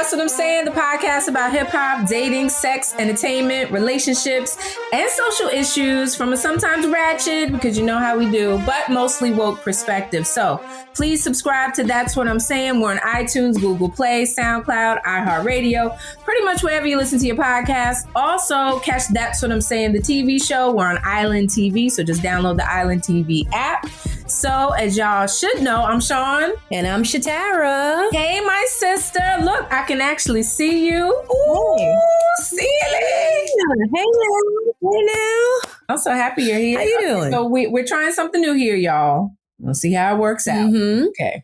That's What I'm Saying, the podcast about hip hop, dating, sex, entertainment, relationships, and social issues from a sometimes ratchet, because you know how we do, but mostly woke perspective. So please subscribe to That's What I'm Saying. We're on iTunes, Google Play, SoundCloud, iHeartRadio, pretty much wherever you listen to your podcast. Also, catch That's What I'm Saying, the TV show. We're on Island TV, so just download the Island TV app. So, as y'all should know, I'm Sean. And I'm Shatara. Hey, my sister. Look, I can actually see you. Ooh, hey. Ceiling. Hey now. I'm so happy you're here. How you doing? So we're trying something new here, y'all. We'll see how it works out. Mm-hmm. Okay.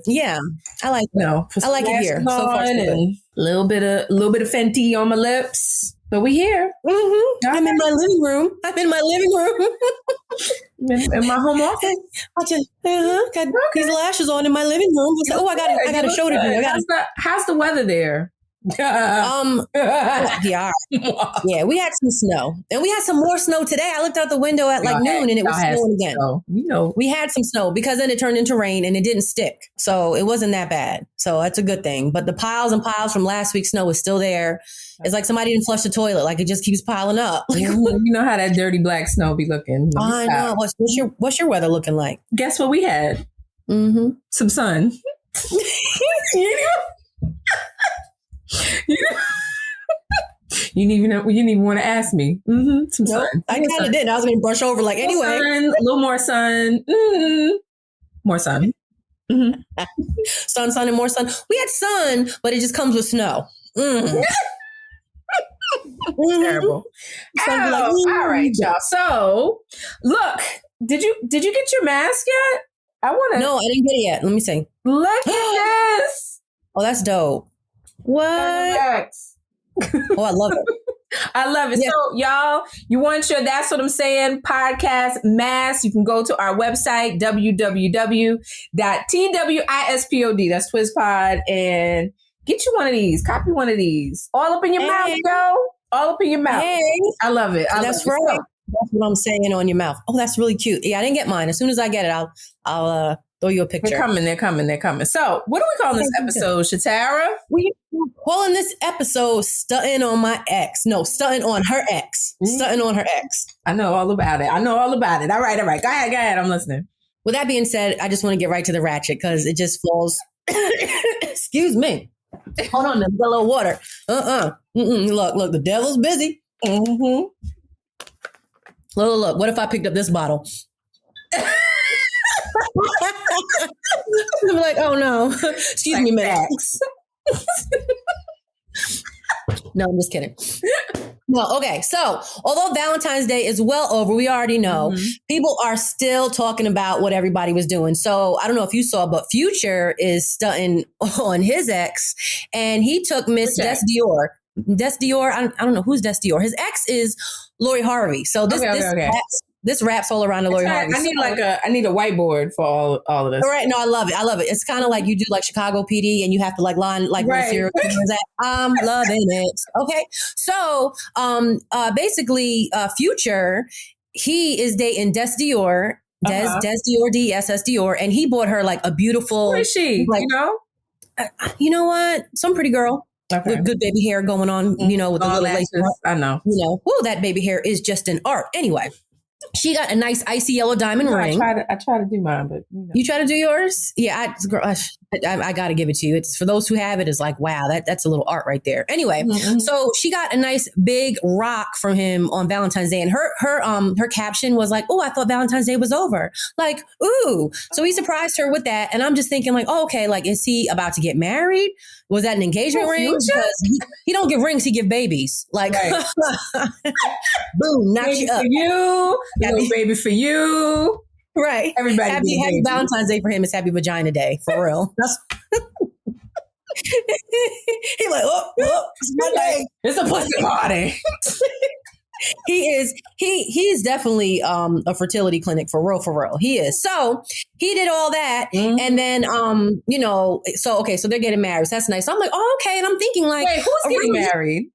Yeah, I like that. I like it here. So far, so good. A little bit of Fenty on my lips. But we here. Mm-hmm. I'm in my living room. In my home office. Got these lashes on in my living room. I got a show to do. How's the weather there? Yeah, we had some snow, and we had some more snow today. I looked out the window at noon, and it was snowing again. Snow. We had some snow because then it turned into rain, and it didn't stick, so it wasn't that bad. So that's a good thing. But the piles and piles from last week's snow is still there. It's like somebody didn't flush the toilet; like it just keeps piling up. You know how that dirty black snow be looking. I know. What's your weather looking like? Guess what we had? Mm-hmm. Some sun. You didn't even want to ask me. Mm-hmm. Some nope, sun. I kind of did. I was going to brush over anyway. A little more sun. Mm-hmm. More sun. Mm-hmm. sun, and more sun. We had sun, but it just comes with snow. Mm. Terrible. All right, y'all. So, look, did you get your mask yet? I want to. No, I didn't get it yet. Let me see. Look at this. Oh, that's dope. What? Oh, I love it. I love it. Yeah. So, y'all, you want your That's What I'm Saying podcast mask? You can go to our website, www.twispod, that's TwizPod, and get you one of these. Copy one of these. All up in your mouth, yo. All up in your mouth. Hey. I love it. That's right. That's what I'm saying on your mouth. Oh, that's really cute. Yeah, I didn't get mine. As soon as I get it, I'll throw you a picture. They're coming. So, what are we calling this episode, Shatara? We're calling this episode Stuntin On My Ex. No, Stuntin On Her Ex. Stuntin On Her Ex. I know all about it. All right. Go ahead. I'm listening. With that being said, I just want to get right to the ratchet because it just falls. Excuse me. Hold on, there's a little water. Look, the devil's busy. Mm-hmm. Look, what if I picked up this bottle? I'm like, oh no. Excuse me, Max. No, I'm just kidding. No, okay. So, although Valentine's Day is well over, we already know people are still talking about what everybody was doing. So, I don't know if you saw, but Future is stunting on his ex, and he took Miss Des Dior. I don't know who's Des Dior. His ex is Lori Harvey. So this wraps all around the Lori Harvey. I need a whiteboard for all of this. All right. No, I love it. It's kind of like you do like Chicago PD and you have to line where serial killers at. I'm loving it. Okay. So basically Future, he is dating Des Dior. Des Dior, D-S-S Dior. And he bought her like a beautiful. Who is she? You know what? Some pretty girl. Okay. With good baby hair going on, with the little lace. I know. That baby hair is just an art. Anyway, she got a nice icy yellow diamond ring. I try to do mine, but you try to do yours? Yeah, I got to give it to you. It's for those who have it. It's like, wow, that's a little art right there. Anyway, so she got a nice big rock from him on Valentine's Day, and her caption was like, "Oh, I thought Valentine's Day was over." Like, ooh. So he surprised her with that, and I'm just thinking, like, oh, okay, like, is he about to get married? Was that an engagement ring? Because he don't give rings, he give babies. Like, right. Boom, knock you up. For you, happy baby for you. Right. Everybody. Happy Valentine's Day for him is Happy Vagina Day, for real. He's like, it's my day. It's a pussy party. He's definitely a fertility clinic for real. He is. So he did all that. And then, so they're getting married. So that's nice. So I'm like, oh, okay. And I'm thinking like, wait, who's getting married?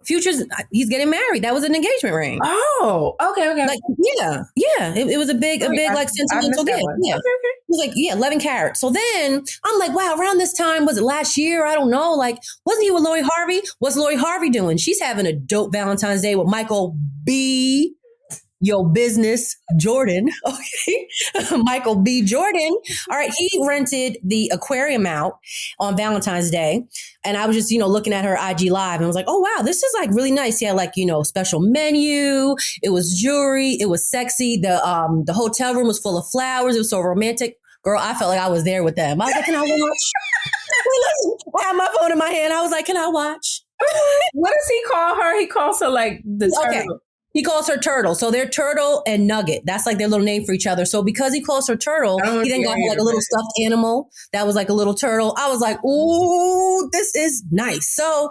Future's, he's getting married. That was an engagement ring. Oh, okay. Like, yeah. It was a big like sentimental gift. Yeah. Okay. It was like, 11 carats. So then I'm like, wow, around this time, was it last year? I don't know. Like, wasn't he with Lori Harvey? What's Lori Harvey doing? She's having a dope Valentine's Day with Michael B. Your business, Jordan. Okay. Michael B. Jordan. All right. He rented the aquarium out on Valentine's Day. And I was just, looking at her IG live and was like, oh, wow, this is like really nice. He had like, special menu. It was jewelry. It was sexy. The hotel room was full of flowers. It was so romantic. Girl, I felt like I was there with them. I was like, can I watch? I had my phone in my hand. I was like, can I watch? What does he call her? He calls her like the turtle. Okay. He calls her Turtle. So they're Turtle and Nugget. That's like their little name for each other. So because he calls her Turtle, he then got her like a little stuffed animal that was like a little turtle. I was like, ooh, this is nice. So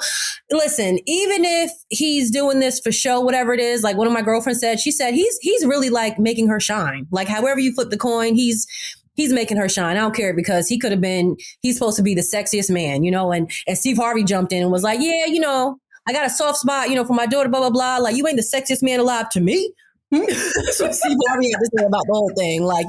listen, even if he's doing this for show, whatever it is, like one of my girlfriends said, she said he's really like making her shine. Like however you flip the coin, he's making her shine. I don't care because he's supposed to be the sexiest man, and Steve Harvey jumped in and was like, yeah, I got a soft spot, for my daughter, blah, blah, blah. Like, you ain't the sexiest man alive to me. So Steve Harvey had to say about the whole thing. Like,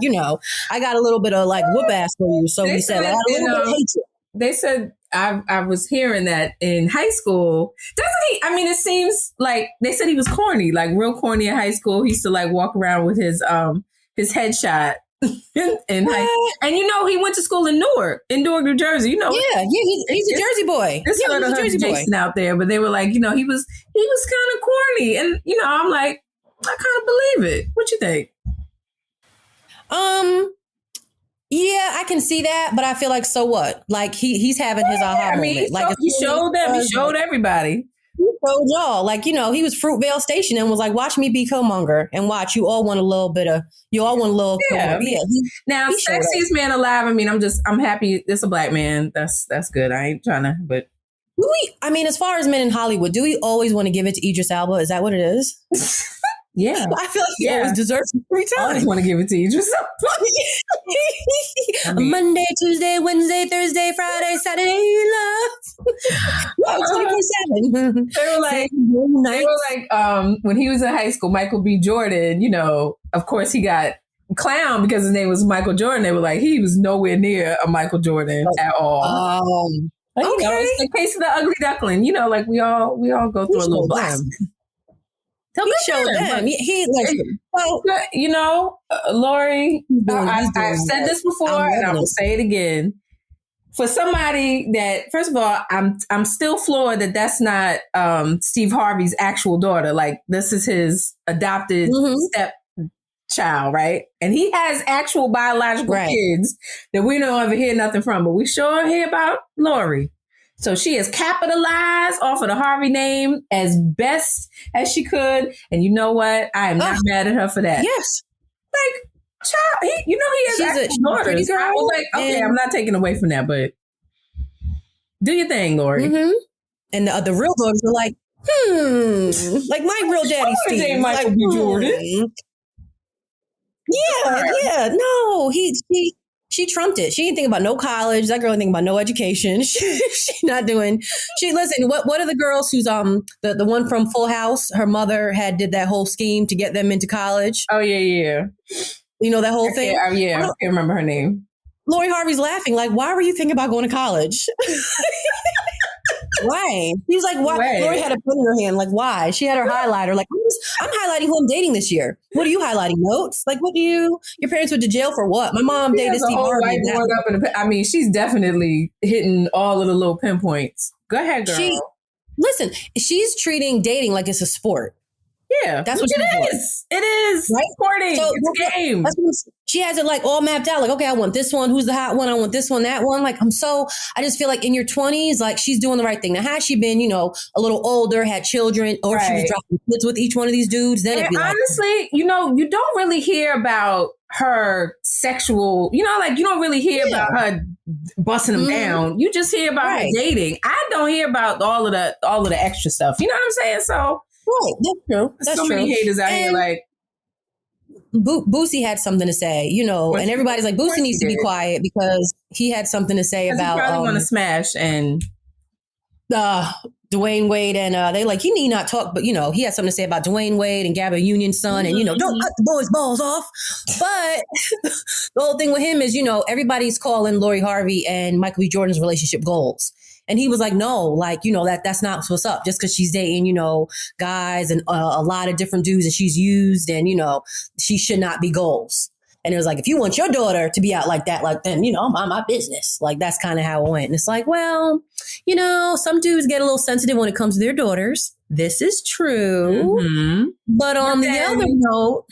I got a little bit of like whoop ass for you. So he said, like, I got a little bit of hatred. They said, I was hearing that in high school. Doesn't he? I mean, it seems like they said he was corny, like real corny in high school. He used to like walk around with his headshot. in high school. And he went to school in Newark, New Jersey. Yeah, he's a Jersey boy. This he's a Jersey boy out there, but they were like, he was kind of corny, and I'm like, I kind of believe it. What you think? Yeah, I can see that, but I feel like so what? Like he's having his aha moment. Like he showed them, he showed everybody. He showed y'all, like, he was Fruitvale Station and was like, watch me be Killmonger and watch, you all want a little. Yeah. Now, sexiest man alive. I mean, I'm happy it's a black man. That's good. I ain't trying to, but. As far as men in Hollywood, do we always want to give it to Idris Elba? Is that what it is? Yeah. I feel like he always deserves it every time. I always want to give it to Idris Elba. Monday, Tuesday, Wednesday, Thursday, Friday, Saturday, love. 24/7. They were like, when he was in high school, Michael B. Jordan, of course he got clown because his name was Michael Jordan. They were like, he was nowhere near a Michael Jordan at all. Okay. It's the case of the ugly duckling. Like we all go through a little blast. He showed them. Lori, I've said this before and I will say it again. For somebody that, first of all, I'm still floored that that's not Steve Harvey's actual daughter. Like this is his adopted stepchild, right? And he has actual biological kids that we don't ever hear nothing from, but we sure hear about Lori. So she has capitalized off of the Harvey name as best as she could. And you know what? I am not mad at her for that. Yes. Like, child, he has daughters. Girl. I was like, okay, I'm not taking away from that, but do your thing, Lori. Mm-hmm. And the real daughters are like, like my real daddy Steve. Michael B. Jordan. Yeah. No, she trumped it. She didn't think about no college. That girl didn't think about no education. She's not doing. Listen. What are the girls who's the one from Full House? Her mother did that whole scheme to get them into college. Oh yeah. That whole thing. I can't remember her name. Lori Harvey's laughing. Like, why were you thinking about going to college? Why? He was like, why? Right. Lori had a pen in her hand. Like, why? She had her highlighter. Like, I'm highlighting who I'm dating this year. What are you highlighting? Notes? Like, your parents went to jail for what? My mom dated Steve Harvey. She's definitely hitting all of the little pinpoints. Go ahead, girl. She's treating dating like it's a sport. Yeah, that's what it is. It is right? Sporting. So, it's a game. She has it like all mapped out. Like, okay, I want this one. Who's the hot one? I want this one, that one. Like, I just feel like in your 20s, like she's doing the right thing. Now, had she been, a little older, had children, or she was dropping kids with each one of these dudes, then it'd be honestly, you don't really hear about her sexual, you don't really hear about her busting them down. You just hear about her dating. I don't hear about all of the extra stuff. You know what I'm saying? So. Right, that's true. That's so many haters out here, like Boosie had something to say, and everybody's like, Boosie needs to be quiet because he had something to say about. He probably want to smash and. Dwayne Wade and they like, you need not talk, but he had something to say about Dwayne Wade and Gabby Union's son, and don't cut the boys' balls off. But the whole thing with him is, everybody's calling Lori Harvey and Michael B. Jordan's relationship goals. And he was like, no, like, that's not what's up. Just because she's dating, guys and a lot of different dudes and she's used and, she should not be goals. And it was like, if you want your daughter to be out like that, like, then, mind my business. Like, that's kind of how it went. And it's like, well, some dudes get a little sensitive when it comes to their daughters. This is true. Mm-hmm. But on the other note,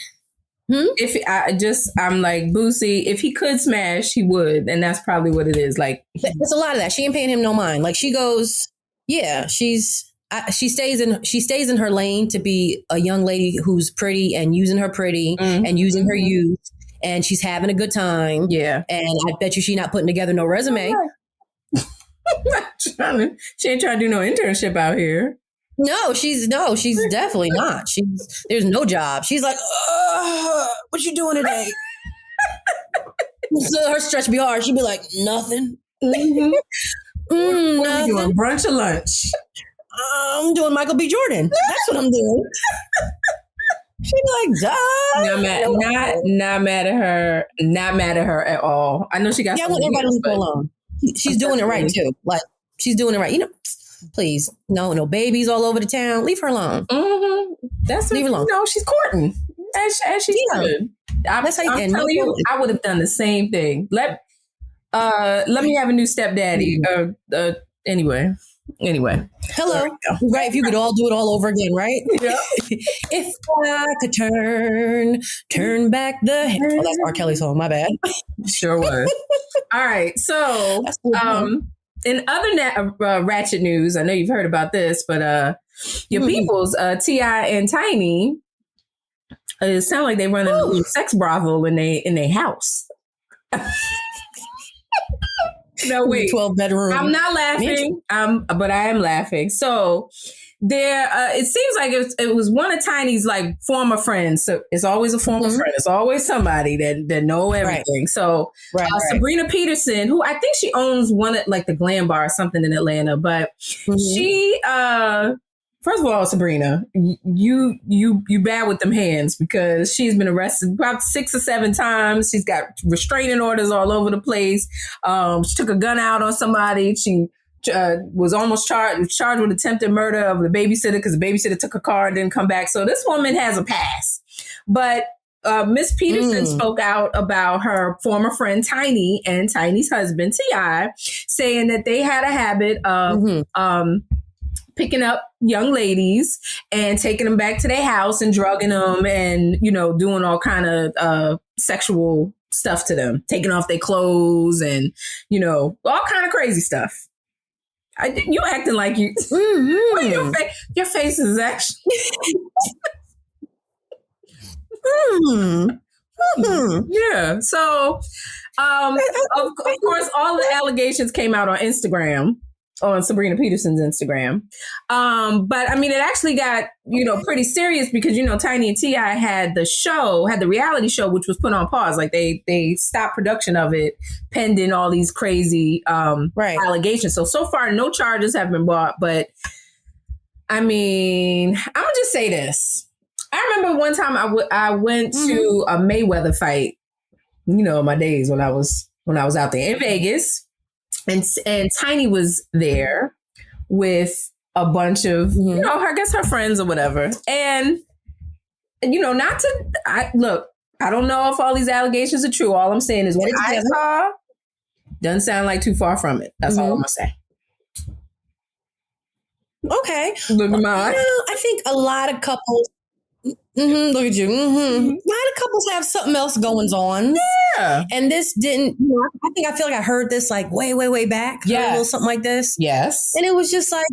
I'm like, Boosie, if he could smash, he would. And that's probably what it is. Like, it's a lot of that. She ain't paying him no mind. Like, she goes, yeah, she stays in her lane to be a young lady who's pretty and using her pretty and using her youth. And she's having a good time. Yeah. And I bet you she's not putting together no resume. She ain't trying to do no internship out here. No, she's definitely not. There's no job. She's like, what you doing today? So her stretch be hard. She'd be like, nothing. Mm-hmm. What are you doing? Brunch or lunch? I'm doing Michael B. Jordan. That's what I'm doing. She's like, duh. Not mad at her. Not mad at her at all. I know she got. Yeah, I want everybody to leave her alone. She's doing it right too. Like, she's doing it right. Please, no babies all over the town. Leave her alone. Mm-hmm. Leave her alone. She's courting as she should. I'm telling you, I would have done the same thing. Let me have a new stepdaddy. Anyway. Hello. Right. If you could all do it all over again, right? Yeah. If I could turn back the hand. Oh, that's R. Kelly's song. My bad. Sure was. All right. So, in other Ratchet news, I know you've heard about this, but your peoples, T.I. and Tiny, it sounds like they run a little sex brothel in their house. No, wait. 12-bedroom. I'm not laughing, but I am laughing. So there, it seems like it was one of Tiny's like former friends. So it's always a former friend. It's always somebody that know everything. Right. So Sabrina Peterson, who I think she owns one at like the Glam Bar or something in Atlanta, but she, first of all, Sabrina, you bad with them hands because she's been arrested about 6 or 7 times. She's got restraining orders all over the place. She took a gun out on somebody. She was almost charged with attempted murder of the babysitter because the babysitter took a car and didn't come back. So this woman has a pass. But Miss Peterson spoke out about her former friend Tiny and Tiny's husband T.I., saying that they had a habit of picking up young ladies and taking them back to their house and drugging them and, doing all kind of sexual stuff to them, taking off their clothes and, all kind of crazy stuff. You acting like you, your face is actually. Yeah. So, of course, all the allegations came out on Instagram. On Sabrina Peterson's Instagram. But I mean, it actually got, pretty serious because, Tiny and T.I. had the reality show, which was put on pause. Like they stopped production of it pending all these crazy allegations. So far, no charges have been brought. But I mean, I'm going to just say this. I remember one time I went to a Mayweather fight, my days when I was out there in Vegas. And Tiny was there with a bunch of, I guess her friends or whatever. And, I don't know if all these allegations are true. All I'm saying is what I saw doesn't sound like too far from it. That's all I'm going to say. Okay. Look at mine. I think a lot of couples. Look at you. A lot of couples have something else going on. Yeah. And this didn't, I feel like I heard this like way back. Yeah. A little something like this. Yes. And it was just like,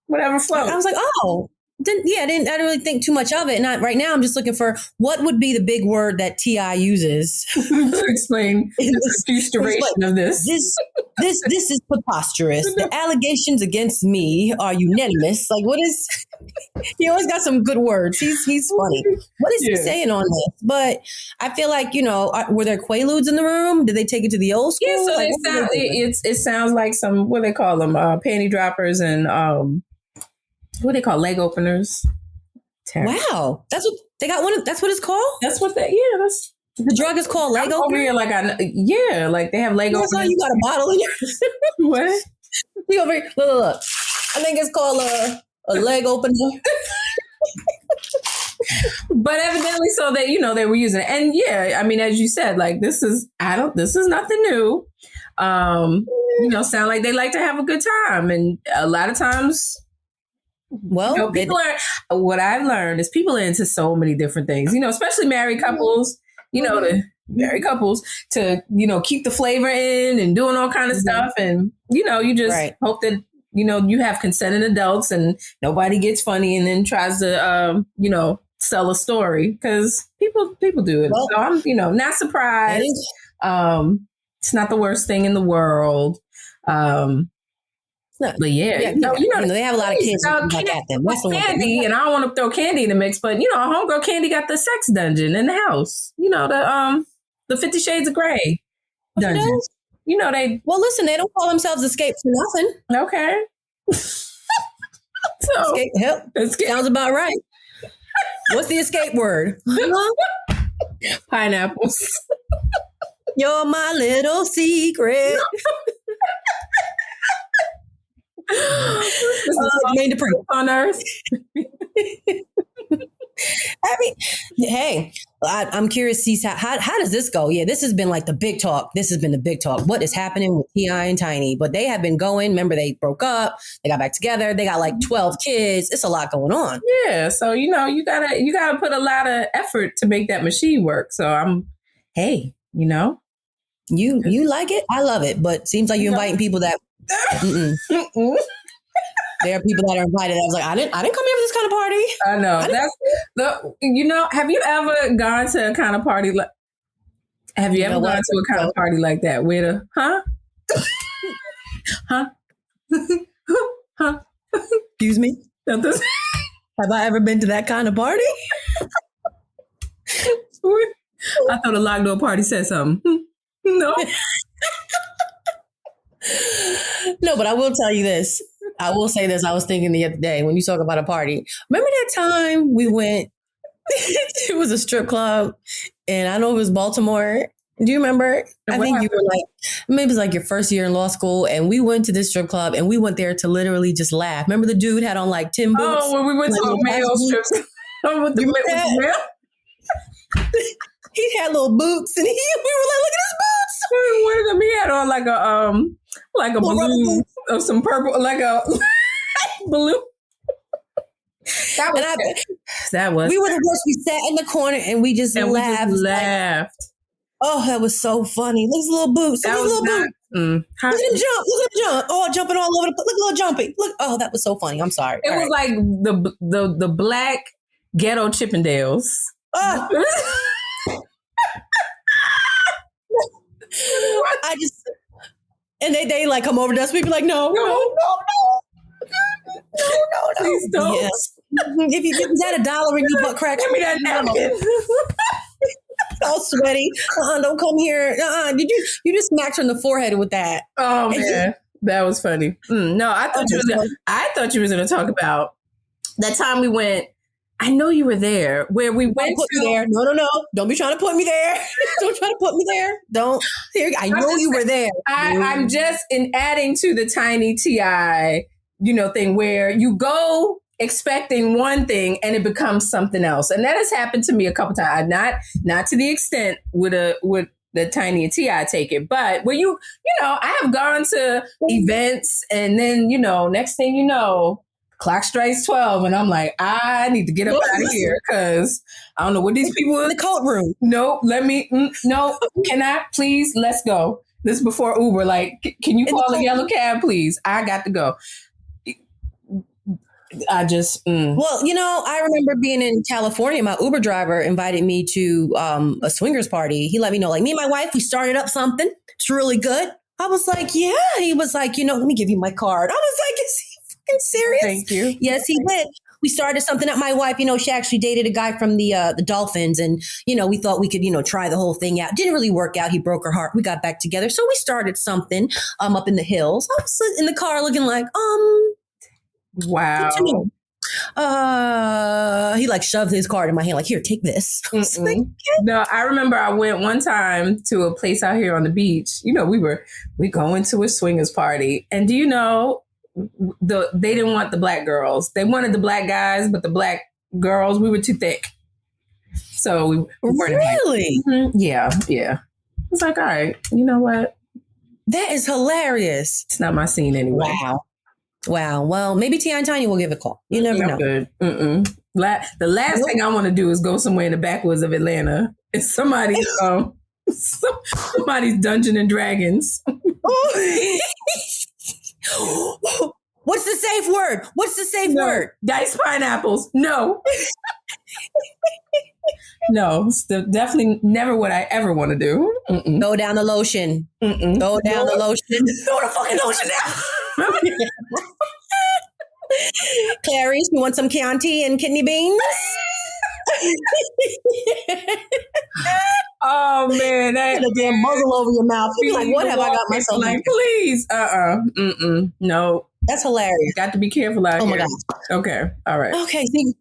whatever floats. I was like, I didn't really think too much of it. And right now I'm just looking for what would be the big word that T.I. uses to explain the configuration of this. This is preposterous. The allegations against me are unanimous. Like, what is? He always got some good words. He's funny. What is he saying on this? But I feel like, were there Quaaludes in the room? Did they take it to the old school? Yeah, so it sounds like some, what do they call them? Panty droppers and what do they call leg openers? Terrible. Wow, that's what they got. That's what it's called. That's what that's. The drug is called leg opener. Over here, like like they have leg openers. You got a bottle in your what? You over here? Look. I think it's called a leg opener. But evidently, so that they were using it, and I mean, as you said, like this is nothing new. Sound like they like to have a good time, and a lot of times. Well, people are. What I've learned is people are into so many different things. Especially married couples. The married couples to keep the flavor in and doing all kind of stuff, and you just hope that you have consenting adults and nobody gets funny and then tries to sell a story because people do it. Well, so I'm not surprised. It's not the worst thing in the world. But they have a lot of kids at them. Candy, and I don't want to throw Candy in the mix, but homegirl Candy got the sex dungeon in the house. The 50 Shades of Grey dungeon. They. Well, listen, they don't call themselves Escape for nothing. Okay. So Escape sounds about right. What's the escape word? Pineapples. You're my little secret. Made to print on Earth. I mean, hey, I'm curious to see how does this go? Yeah, this has been like the big talk. This has been the big talk. What is happening with T.I. and Tiny? But they have been going. Remember, they broke up. They got back together. They got like 12 kids. It's a lot going on. Yeah, so you gotta put a lot of effort to make that machine work. So you like it. I love it, but seems like you're inviting people that. There are people that are invited. I was like, I didn't come here for this kind of party. I know. Have you ever gone to a kind of party like? Have you ever gone to a kind of party like that with huh? Excuse me. Have I ever been to that kind of party? I thought a locked door party said something. No. No, but I will tell you this. I will say this. I was thinking the other day when you talk about a party. Remember that time we went? It was a strip club, and I know it was Baltimore. Do you remember? I think you were like, maybe it was like your first year in law school, and we went to this strip club, and we went there to literally just laugh. Remember the dude had on like Tim boots? Oh, when we went to a male strip club with the male. He had little boots, and we were like, "Look at his boots." One of them, he had on like a balloon of some purple, like a balloon. That was. We were the worst. We sat in the corner and we just laughed. Oh, that was so funny. Look at his little boots. Look at his little boots. Look at him jump. Look at him jump. Oh, jumping all over the place. Look, a little jumping. Look. Oh, that was so funny. I'm sorry. It was like the black ghetto Chippendales. Oh. And they like come over to us. We be like, no. Please don't. Yeah. If you give that $1 in your butt crack, give me that napkin. All sweaty. Don't come here. Did you just smacked her in the forehead with that? Oh man, that was funny. No, I thought you was going to talk about that time we went. I know you were there where we went to. There. No. Don't be trying to put me there. Don't try to put me there. Don't. I know you were there. I'm just adding to the Tiny T.I. thing where you go expecting one thing and it becomes something else, and that has happened to me a couple times. Not to the extent with the Tiny and T.I. take it, but where I have gone to events and then next thing you know. Clock strikes 12 and I'm like, I need to get up out of here because I don't know what these people in the coat room. No, can I please? Let's go. This is before Uber. Like, can you call a yellow cab, please? I got to go. I just. Well, I remember being in California. My Uber driver invited me to a swingers party. He let me know, like, me and my wife, we started up something. It's really good. I was like, yeah. He was like, let me give you my card. I was like, is he fucking serious? Thank you. Yes, he did. We started something up. My wife, she actually dated a guy from the Dolphins, and we thought we could, try the whole thing out. Didn't really work out. He broke her heart. We got back together, so we started something up in the hills. I was in the car looking like, wow. He like shoved his card in my hand, like, here, take this. Like, no, I remember I went one time to a place out here on the beach. We going to a swingers party, and do you know? They didn't want the black girls. They wanted the black guys, but the black girls, we were too thick. So we weren't. Really? Mm-hmm. Yeah. It's like, all right, you know what? That is hilarious. It's not my scene anyway. Wow. Well, maybe T.I. and Tiny will give it a call. You never know. Good. The last thing I want to do is go somewhere in the backwoods of Atlanta. It's somebody's Dungeons and Dragons. What's the safe word? Word? Diced pineapples. No. No, it's definitely never what I ever want to do. Mm-mm. Go down the lotion. Mm-mm. Go down the lotion. Throw the fucking lotion down. Clarice, you want some Chianti and kidney beans? Oh man, that a damn muzzle over your mouth. You're like, what have I got myself? Like, please, no. That's hilarious. Got to be careful out here. Oh my God. Okay, all right. Okay, see,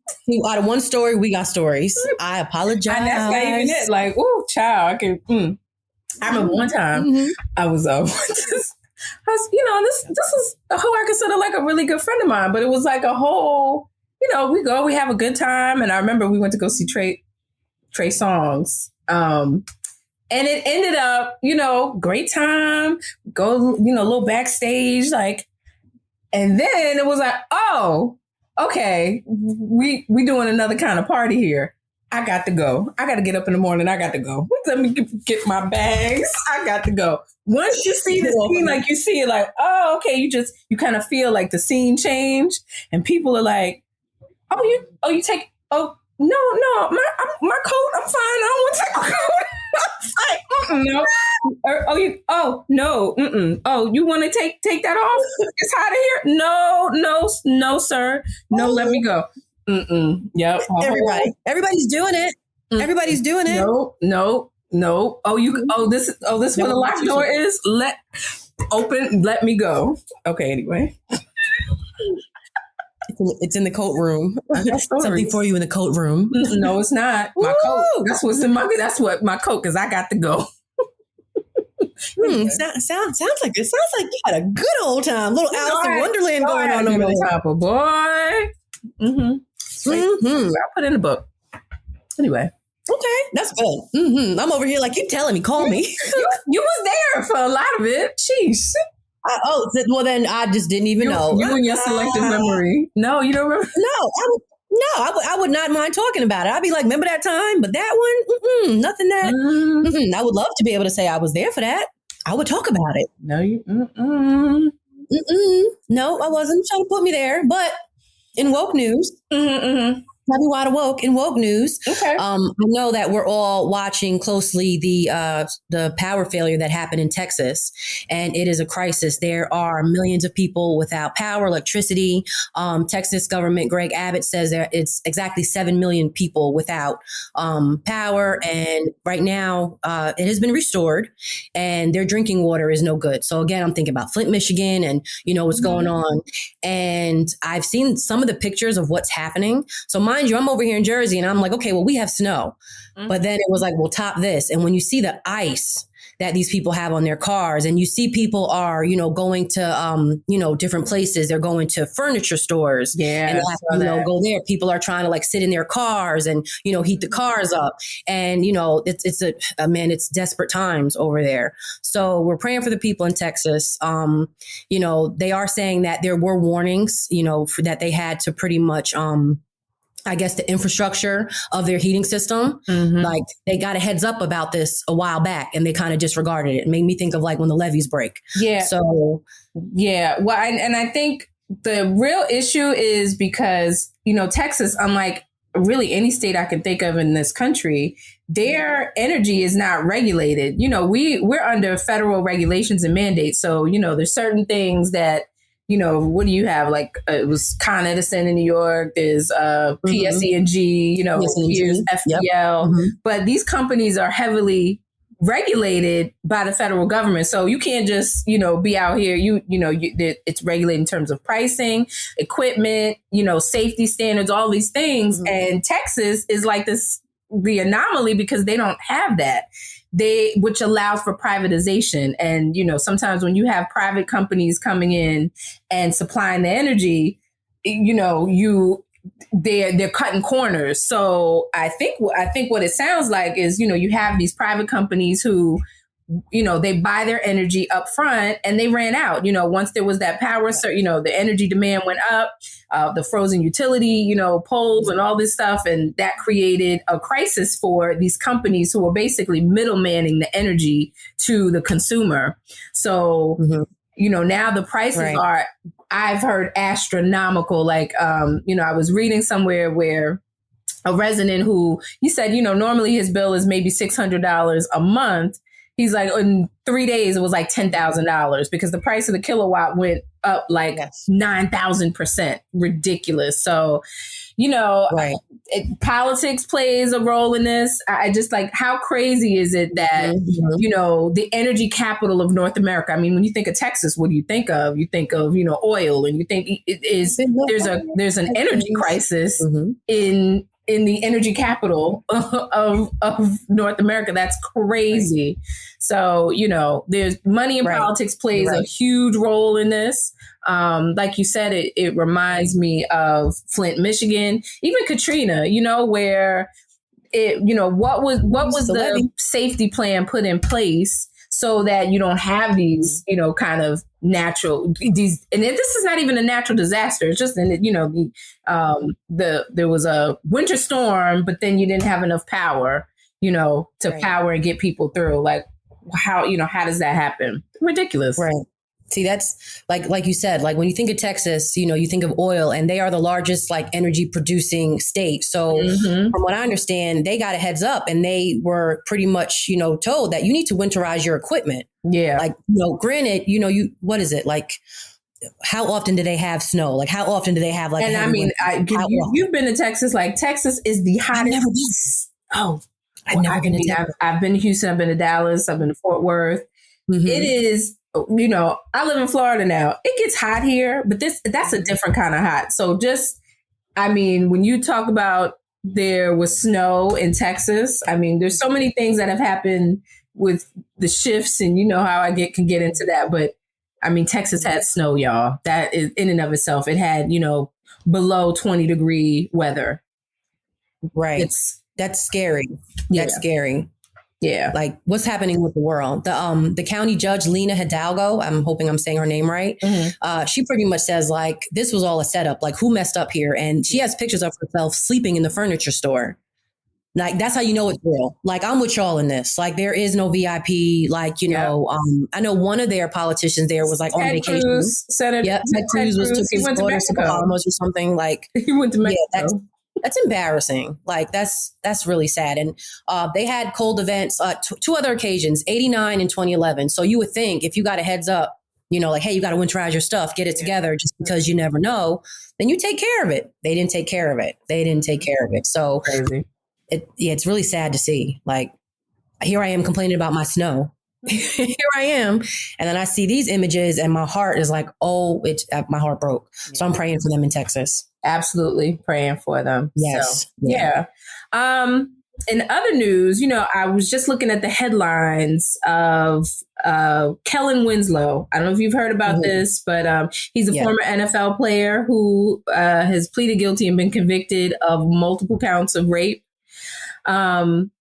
out of one story, we got stories. I apologize. And that's not even it. Like, ooh, child, I can. I remember one time I was this is who I consider like a really good friend of mine, but it was like a whole. We have a good time, and I remember we went to go see Trey Songz. And it ended up, great time, go, a little backstage, like, and then it was like, oh, okay, we doing another kind of party here. I got to go. I got to get up in the morning. I got to go. Let me get my bags. I got to go. Once you see the scene, like you see it like, oh, okay, you kind of feel like the scene change, and people are like, you take, no, my coat, I'm fine. I don't want to take my coat. No. No. Oh, you want to take that off? It's hot in here. No, sir. No, let me go. Yep. Everybody's doing it. Everybody's doing it. No. This is where the locked door is. Let me go. Okay, anyway. It's in the coat room. Something for you in the coat room. No, it's not. My coat. That's what my coat, because I got to go. Sounds like you had a good old time. Little Alice in Wonderland going on over there. Top of boy. I'll put in the book. Anyway. Okay, that's good. I'm over here like, you telling me, call me. You was there for a lot of it. Jeez. Well, then I just didn't even know. You and your selective memory. No, you don't remember? I would not mind talking about it. I'd be like, remember that time? But that one, nothing that. I would love to be able to say I was there for that. I would talk about it. No, you. No, I wasn't trying to put me there. But in woke news, Tell me wide awoke in woke news. Okay. I know that we're all watching closely the power failure that happened in Texas, and it is a crisis. There are millions of people without power, electricity. Texas government, Greg Abbott says that it's exactly 7 million people without power, and right now it has been restored, and their drinking water is no good. So again, I'm thinking about Flint, Michigan, and you know what's going on. And I've seen some of the pictures of what's happening. So mind you, I'm over here in Jersey and I'm like, okay, well, we have snow. But then it was like, well, top this. And when you see the ice that these people have on their cars, and you see people are, you know, going to, different places, they're going to furniture stores. Yeah. And they have to, go there. People are trying to like sit in their cars and, heat the cars up. And, it's desperate times over there. So we're praying for the people in Texas. They are saying that there were warnings, that they had to pretty much, I guess the infrastructure of their heating system, like they got a heads up about this a while back and they kind of disregarded it. It made me think of like when the levees break. Yeah. So, yeah. Well, and I think the real issue is because, Texas, unlike really any state I can think of in this country, their energy is not regulated. You know, we're under federal regulations and mandates. So, you know, there's certain things that, you know, what do you have? Like it was Con Edison in New York. There's PSE&G, you know, here's FPL. Yep. But these companies are heavily regulated by the federal government. So you can't just, you know, be out here, it's regulated in terms of pricing, equipment, you know, safety standards, all these things. And Texas is like the anomaly because they don't have that. Which allows for privatization. And, you know, sometimes when you have private companies coming in and supplying the energy, you know, they're cutting corners. So I think what it sounds like is, you know, you have these private companies who, you know, they buy their energy up front and they ran out. You know, once there was that power, you know, the energy demand went up, the frozen utility, you know, poles and all this stuff. And that created a crisis for these companies who were basically middlemaning the energy to the consumer. So, you know, now the prices are, I've heard, astronomical. Like, you know, I was reading somewhere where a resident who, he said, you know, normally his bill is maybe $600 a month. He's like, in 3 days, it was like $10,000 because the price of the kilowatt went up like 9,000%. Ridiculous. So, you know, politics plays a role in this. I just like, how crazy is it that, you know, the energy capital of North America? I mean, when you think of Texas, what do you think of? You think of, you know, oil, and you think there's an energy crisis in the energy capital of North America. That's crazy. So, you know, there's money in politics plays a huge role in this. Like you said, it reminds me of Flint, Michigan, even Katrina, you know, where it, you know, what was the safety plan put in place so that you don't have these, you know, kind of natural these, and this is not even a natural disaster. It's just, you know, there was a winter storm, but then you didn't have enough power, you know, to power and get people through. Like, how does that happen? Ridiculous. Right. See, that's like you said, like when you think of Texas, you know, you think of oil, and they are the largest like energy producing state. So from what I understand, they got a heads up, and they were pretty much, you know, told that you need to winterize your equipment. Yeah. Like, you know, granted, you know, what is it like? How often do they have snow? Like, how often do they have like? And I mean, you've been to Texas. Like, Texas is the hottest. I've never been to Texas. I've been to Houston. I've been to Dallas. I've been to Fort Worth. It is. You know, I live in Florida now. It gets hot here, but that's a different kind of hot. So just, I mean, when you talk about there was snow in Texas, I mean, there's so many things that have happened with the shifts, and you know how I can get into that. But I mean, Texas had snow, y'all. That is in and of itself. It had, you know, below 20-degree weather. Right. That's scary. That's scary. Yeah. Like, what's happening with the world? The county judge, Lena Hidalgo, I'm hoping I'm saying her name right. She pretty much says, like, this was all a setup. Like, who messed up here? And she has pictures of herself sleeping in the furniture store. Like, that's how you know it's real. Like, I'm with y'all in this. Like, there is no VIP. Like, you know, I know one of their politicians there was like on vacation. Ted Cruz took his daughter to Bahamas or something. Like, he went to Mexico. Yeah, that's embarrassing. Like, that's really sad. And they had cold events, two other occasions, 89 and 2011. So you would think if you got a heads up, you know, like, hey, you got to winterize your stuff, get it together, just because you never know, then you take care of it. They didn't take care of it. So crazy. It's really sad to see. Like, here I am complaining about my snow. Here I am. And then I see these images and my heart is like, my heart broke. So I'm praying for them in Texas. Absolutely praying for them. Yes. So, in other news, you know, I was just looking at the headlines of Kellen Winslow. I don't know if you've heard about this, but he's a former NFL player who has pleaded guilty and been convicted of multiple counts of rape.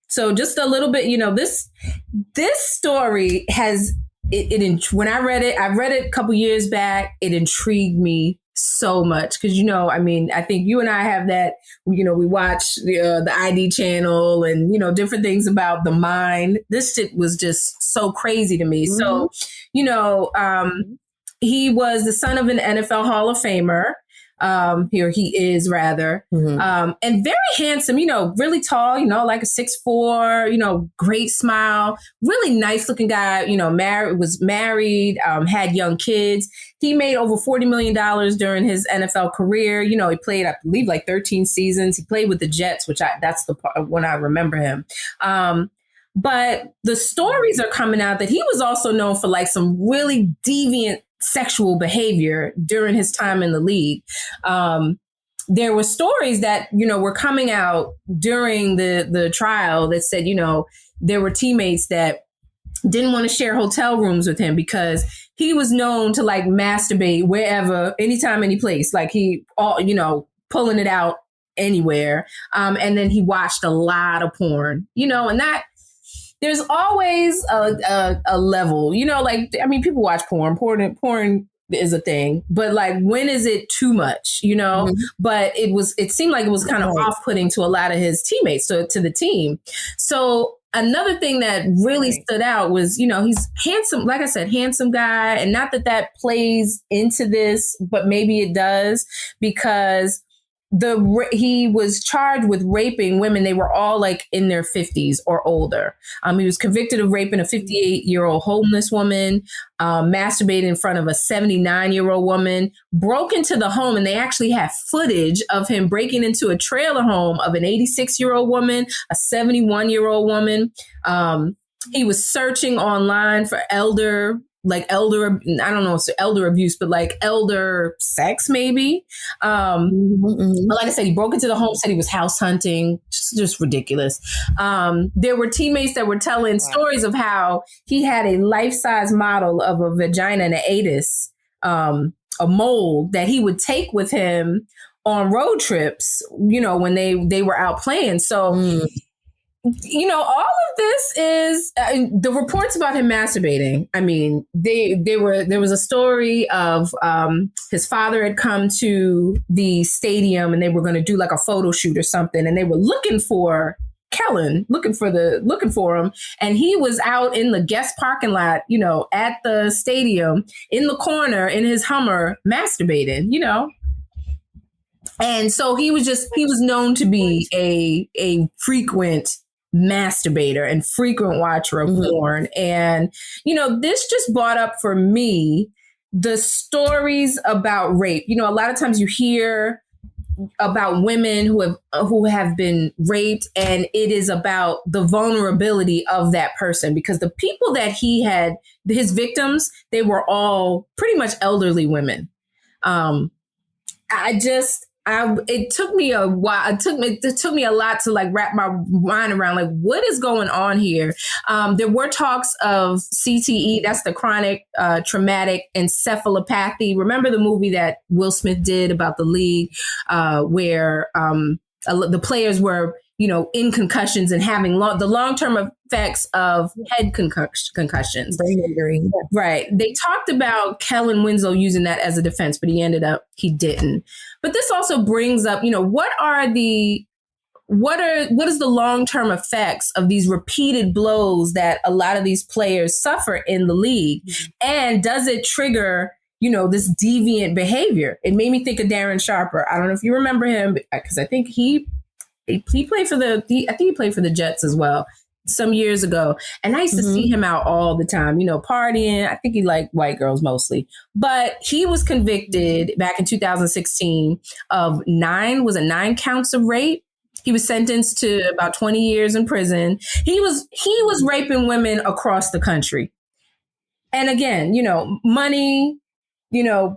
So just a little bit, you know, this story has when I read it a couple years back, it intrigued me so much because, you know, I mean, I think you and I have that, you know, we watch the ID channel and, you know, different things about the mind. This shit was just so crazy to me. So, you know, he was the son of an NFL Hall of Famer. Here he is rather, and very handsome, really tall, like a 6'4", great smile, really nice looking guy, was married, had young kids. He made over $40 million during his NFL career. He played, I believe, like 13 seasons. He played with the Jets, which that's the part when I remember him. But the stories are coming out that he was also known for like some really deviant sexual behavior during his time in the league. There were stories that, were coming out during the trial that said, there were teammates that didn't want to share hotel rooms with him because he was known to like masturbate wherever, anytime, any place, like pulling it out anywhere. And then he watched a lot of porn, and that there's always a level, people watch porn is a thing, but like, when is it too much, but it seemed like it was kind of off-putting to a lot of his teammates, to the team. So another thing that really stood out was, he's handsome, like I said, handsome guy. And not that plays into this, but maybe it does, because he was charged with raping women. They were all like in their 50s or older. He was convicted of raping a 58-year-old homeless woman, masturbated in front of a 79-year-old woman, broke into the home, and they actually have footage of him breaking into a trailer home of an 86-year-old woman, a 71-year-old woman. He was searching online for elder, I don't know if it's elder abuse, but like elder sex, maybe. But like I said, he broke into the home, said he was house hunting, just ridiculous. There were teammates that were telling stories of how he had a life-size model of a vagina and an anus, a mold that he would take with him on road trips, when they were out playing. So, all of this is the reports about him masturbating. I mean, there was a story of his father had come to the stadium and they were going to do like a photo shoot or something, and they were looking for Kellen, looking for him, and he was out in the guest parking lot, at the stadium in the corner in his Hummer masturbating, and so he was known to be a frequent masturbator and frequent watcher of porn. And, this just brought up for me the stories about rape. A lot of times you hear about women who have been raped, and it is about the vulnerability of that person, because the people that he had, his victims, they were all pretty much elderly women. It took me a while. It took me a lot to like wrap my mind around like what is going on here. There were talks of CTE. That's the chronic traumatic encephalopathy. Remember the movie that Will Smith did about the league, where the players were, in concussions and having the long-term effects of head concussions. Brain injury. Right. They talked about Kellen Winslow using that as a defense, but he didn't. But this also brings up, what is the long-term effects of these repeated blows that a lot of these players suffer in the league? And does it trigger, this deviant behavior? It made me think of Darren Sharper. I don't know if you remember him, because I think he played for the Jets as well some years ago. And I used to see him out all the time, partying. I think he liked white girls mostly. But he was convicted back in 2016 of 9 counts of rape. He was sentenced to about 20 years in prison. He was raping women across the country. And again, money, the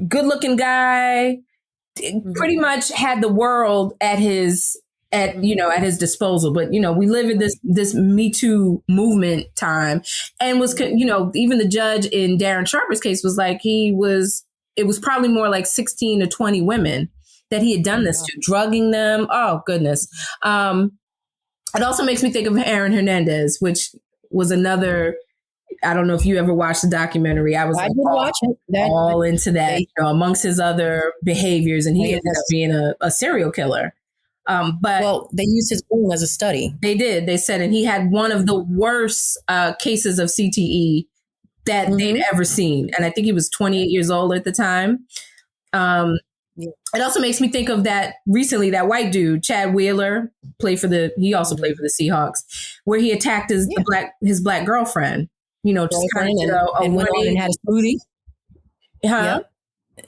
good looking guy, pretty much had the world at his disposal. But, we live in this Me Too movement time, and was, even the judge in Darren Sharper's case was like, it was probably more like 16 to 20 women that he had done this to, drugging them. Oh, goodness. It also makes me think of Aaron Hernandez, which was another, I don't know if you ever watched the documentary. I did watch it. All into that, amongst his other behaviors, and he ended up being a serial killer. But they used his brain as a study. They did. They said, and he had one of the worst cases of CTE that they'd ever seen. And I think he was 28 years old at the time. Yeah. It also makes me think of that recently, that white dude, Chad Wheeler, he also played for the Seahawks, where he attacked his black girlfriend, just kind of did a went on and had a smoothie. Huh? Yep.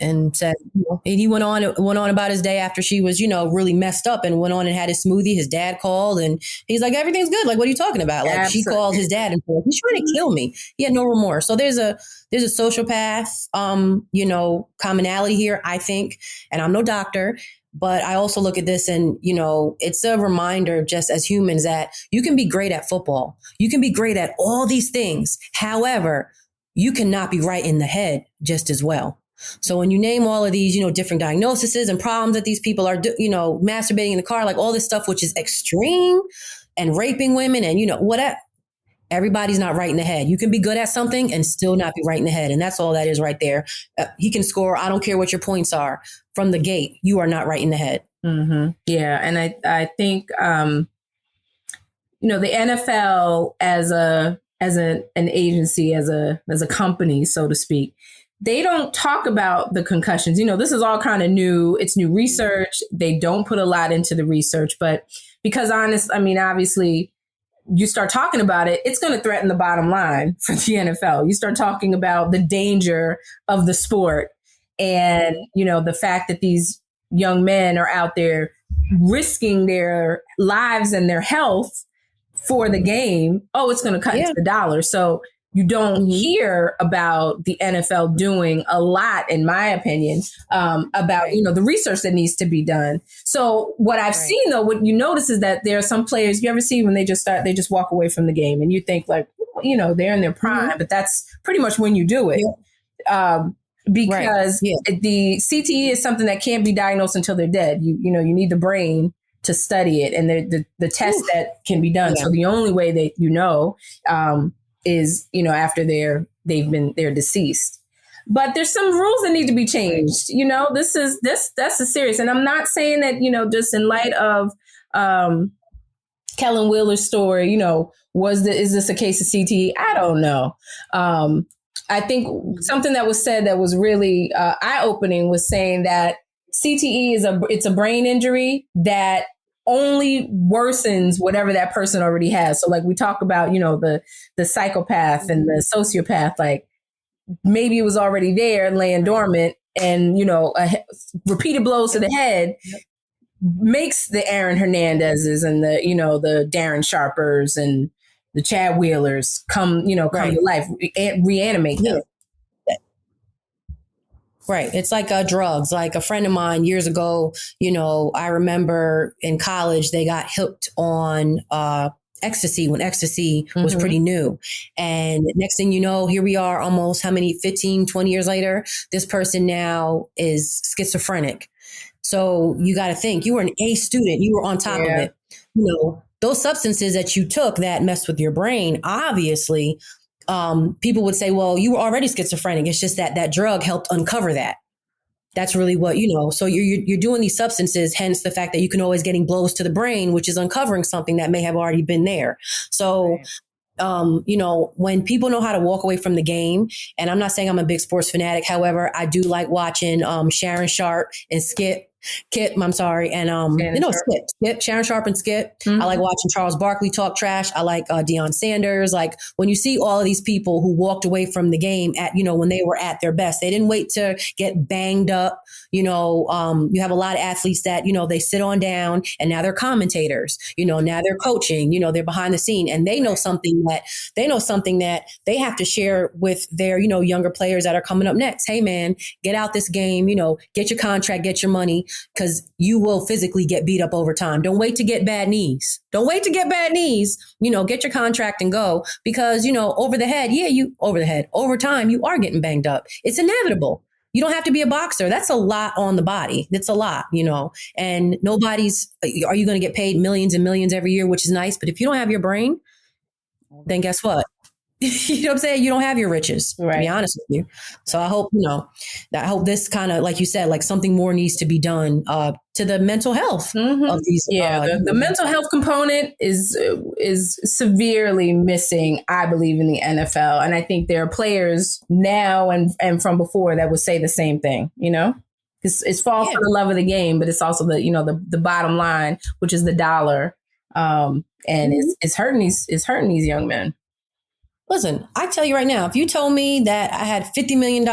And said, and he went on about his day after she was, really messed up, and went on and had his smoothie. His dad called and he's like, everything's good. Like, what are you talking about? Like, Absolutely. She called his dad and said, he's trying to kill me. He had no remorse. So there's a sociopath, commonality here, I think. And I'm no doctor, but I also look at this and, it's a reminder just as humans that you can be great at football. You can be great at all these things. However, you cannot be right in the head just as well. So when you name all of these, different diagnoses and problems that these people are, masturbating in the car, like all this stuff, which is extreme, and raping women and, whatever, everybody's not right in the head. You can be good at something and still not be right in the head. And that's all that is right there. He can score. I don't care what your points are from the gate. You are not right in the head. Mm-hmm. Yeah. And I think, the NFL as an agency, as a company, so to speak, they don't talk about the concussions. This is all kind of new. It's new research. They don't put a lot into the research, but because obviously you start talking about it, it's going to threaten the bottom line for the NFL. You start talking about the danger of the sport and, the fact that these young men are out there risking their lives and their health for the game. Oh, it's going to cut into the dollar. So you don't hear about the NFL doing a lot, in my opinion, about, the research that needs to be done. So what I've seen, though, what you notice is that there are some players you ever see when they just walk away from the game and you think like, they're in their prime, but that's pretty much when you do it. Because the CTE is something that can't be diagnosed until they're dead. You need the brain to study it and the test that can be done. So the only way that is, after they're deceased. But there's some rules that need to be changed. That's a serious. And I'm not saying that, just in light of Kellen Wheeler's story, is this a case of CTE? I don't know. I think something that was said that was really eye-opening was saying that CTE it's a brain injury that only worsens whatever that person already has. So like we talk about, the psychopath and the sociopath, like maybe it was already there laying dormant and, repeated blows to the head makes the Aaron Hernandezes and the Darren Sharpers and the Chad Wheelers come to life, reanimate them. Right. It's like drugs. Like a friend of mine years ago, I remember in college, they got hooked on ecstasy when ecstasy was pretty new. And next thing you know, here we are almost 15, 20 years later, this person now is schizophrenic. So you got to think, you were an A student, you were on top of it. Those substances that you took that messed with your brain, obviously, people would say, well, you were already schizophrenic. It's just that drug helped uncover that. That's really what, so you're doing these substances, hence the fact that you can always getting blows to the brain, which is uncovering something that may have already been there. So, when people know how to walk away from the game, and I'm not saying I'm a big sports fanatic. However, I do like watching Sharon Sharp and Skip, I'm sorry. And, Skip, Sharon Sharp and Skip. I like watching Charles Barkley talk trash. I like Deion Sanders. Like when you see all of these people who walked away from the game at, when they were at their best, they didn't wait to get banged up. You have a lot of athletes that, they sit on down and now they're commentators, now they're coaching, they're behind the scene and they know something that they have to share with their, younger players that are coming up next. Hey man, get out this game, get your contract, get your money. Because you will physically get beat up over time. Don't wait to get bad knees. Get your contract and go. Because, over time, you are getting banged up. It's inevitable. You don't have to be a boxer. That's a lot on the body. It's a lot, and are you going to get paid millions and millions every year, which is nice. But if you don't have your brain, then guess what? You know what I'm saying? You don't have your riches, to be honest with you. So I hope, this kind of, like you said, like something more needs to be done to the mental health of these. Yeah, the mental health component is severely missing, I believe, in the NFL. And I think there are players now and from before that would say the same thing, It's fall for the love of the game, but it's also the bottom line, which is the dollar. And it's hurting these young men. Listen, I tell you right now, if you told me that I had $50 million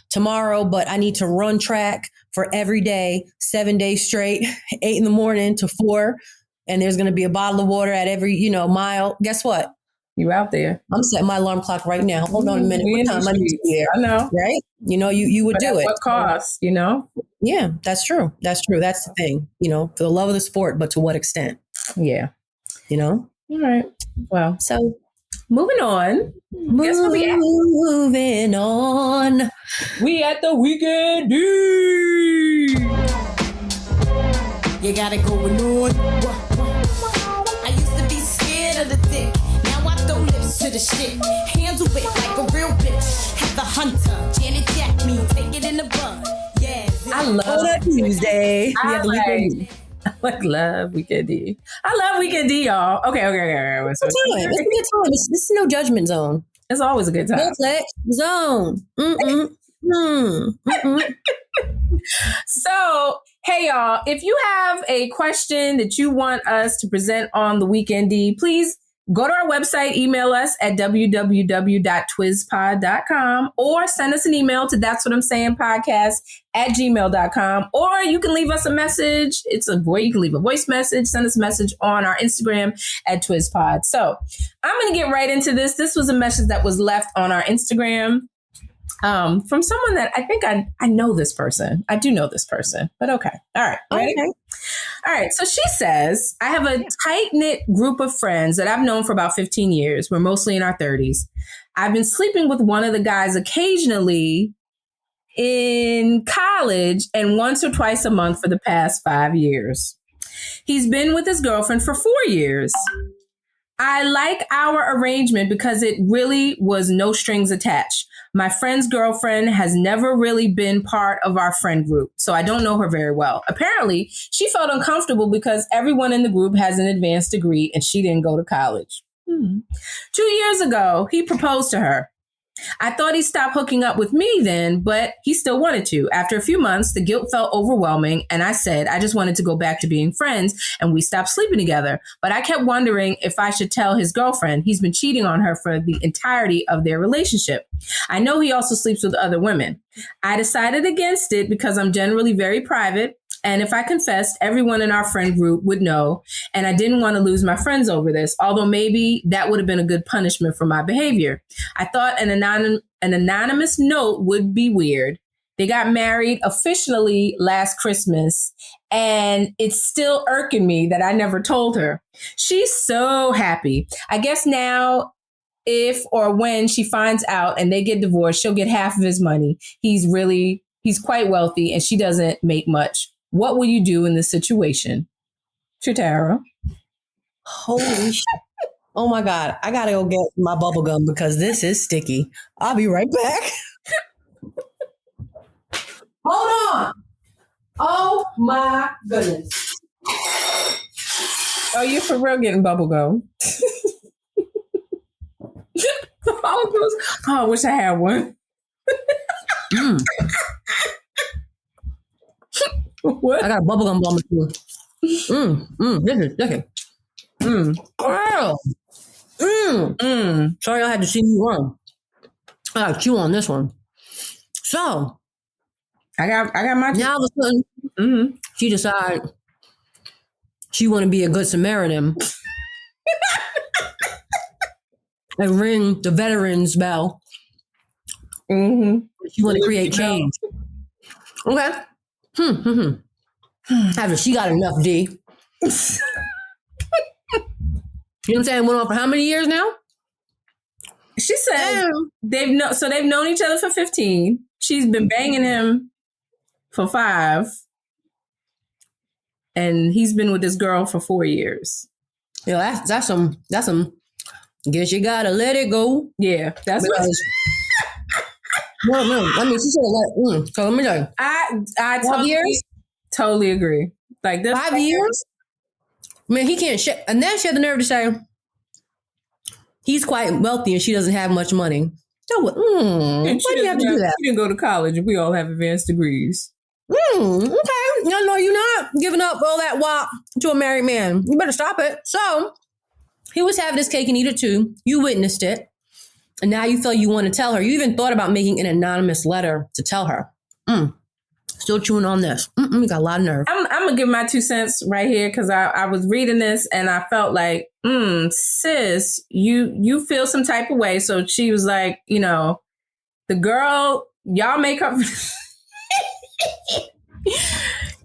tomorrow, but I need to run track for every day, 7 days straight, 8 a.m. to 4, and there's going to be a bottle of water at every, mile, guess what? You out there. I'm setting my alarm clock right now. Hold on a minute. What time I need to be there? I know. Right? You would do it. What cost, Yeah, that's true. That's true. That's the thing, for the love of the sport, but to what extent? Yeah. All right. Well, so moving on. Guess where we at? Moving on. We at the weekend D. You got it going on. I used to be scared of the dick. Now I throw lips to the shit. Handle it like a real bitch. Have the hunter. Janet Jack me. Take it in the bud. Yeah. I love Tuesday. I love Weekend D. I love Weekend D, y'all. Okay. It's a good time. This is no judgment zone. It's always a good time. No flex zone. So, hey, y'all, if you have a question that you want us to present on the Weekend D, please go to our website, email us at www.twizpod.com, or send us an email to that's what I'm saying podcast@gmail.com, or you can leave us a message. You can leave a voice message, send us a message on our Instagram at twizpod. So I'm going to get right into this. This was a message that was left on our Instagram from someone that I think I know this person. I do know this person, but okay. All right. Ready? Okay. All right. So she says, I have a tight-knit group of friends that I've known for about 15 years. We're mostly in our 30s. I've been sleeping with one of the guys occasionally in college and once or twice a month for the past 5 years. He's been with his girlfriend for 4 years. I like our arrangement because it really was no strings attached. My friend's girlfriend has never really been part of our friend group, so I don't know her very well. Apparently, she felt uncomfortable because everyone in the group has an advanced degree and she didn't go to college. 2 years ago, he proposed to her. I thought he stopped hooking up with me then, but he still wanted to. After a few months, the guilt felt overwhelming, and I said I just wanted to go back to being friends, and we stopped sleeping together. But I kept wondering if I should tell his girlfriend. He's been cheating on her for the entirety of their relationship. I know he also sleeps with other women. I decided against it because I'm generally very private, and if I confessed, everyone in our friend group would know, and I didn't want to lose my friends over this, although maybe that would have been a good punishment for my behavior. I thought an anonymous note would be weird. They got married officially last Christmas, and it's still irking me that I never told her. She's so happy. I guess now, if or when she finds out and they get divorced, she'll get half of his money. He's quite wealthy, and she doesn't make much. What will you do in this situation? Shatara. Holy shit. Oh my God. I got to go get my bubble gum because this is sticky. I'll be right back. Hold on. Oh my goodness. Oh, you for real getting bubble gum? I wish I had one. What? I got a bubblegum bomb too. This is chicken. Girl. Sorry I had to see you run. I got to chew on this one. So I got my now all of a sudden she decided she want to be a good Samaritan and ring the veterans bell. She want to create change. Okay. After she got enough D. You know what I'm saying? Went on for how many years now? She said they've known each other for 15. She's been banging him for 5. And he's been with this girl for 4 years. Yeah, that's some guess you gotta let it go. Yeah, that's what no. I mean, she said like, so let me tell you. I totally agree. Like this 5 years? Man, he can't shit. And then she had the nerve to say he's quite wealthy and she doesn't have much money. So why do you have to do that? She didn't go to college and we all have advanced degrees. Okay. No, you're not giving up all that wop to a married man. You better stop it. So he was having his cake and eat it too. You witnessed it. And now you feel you want to tell her. You even thought about making an anonymous letter to tell her. Still chewing on this. You got a lot of nerve. I'm going to give my 2 cents right here because I was reading this and I felt like, sis, you feel some type of way. So she was like, the girl, y'all make her...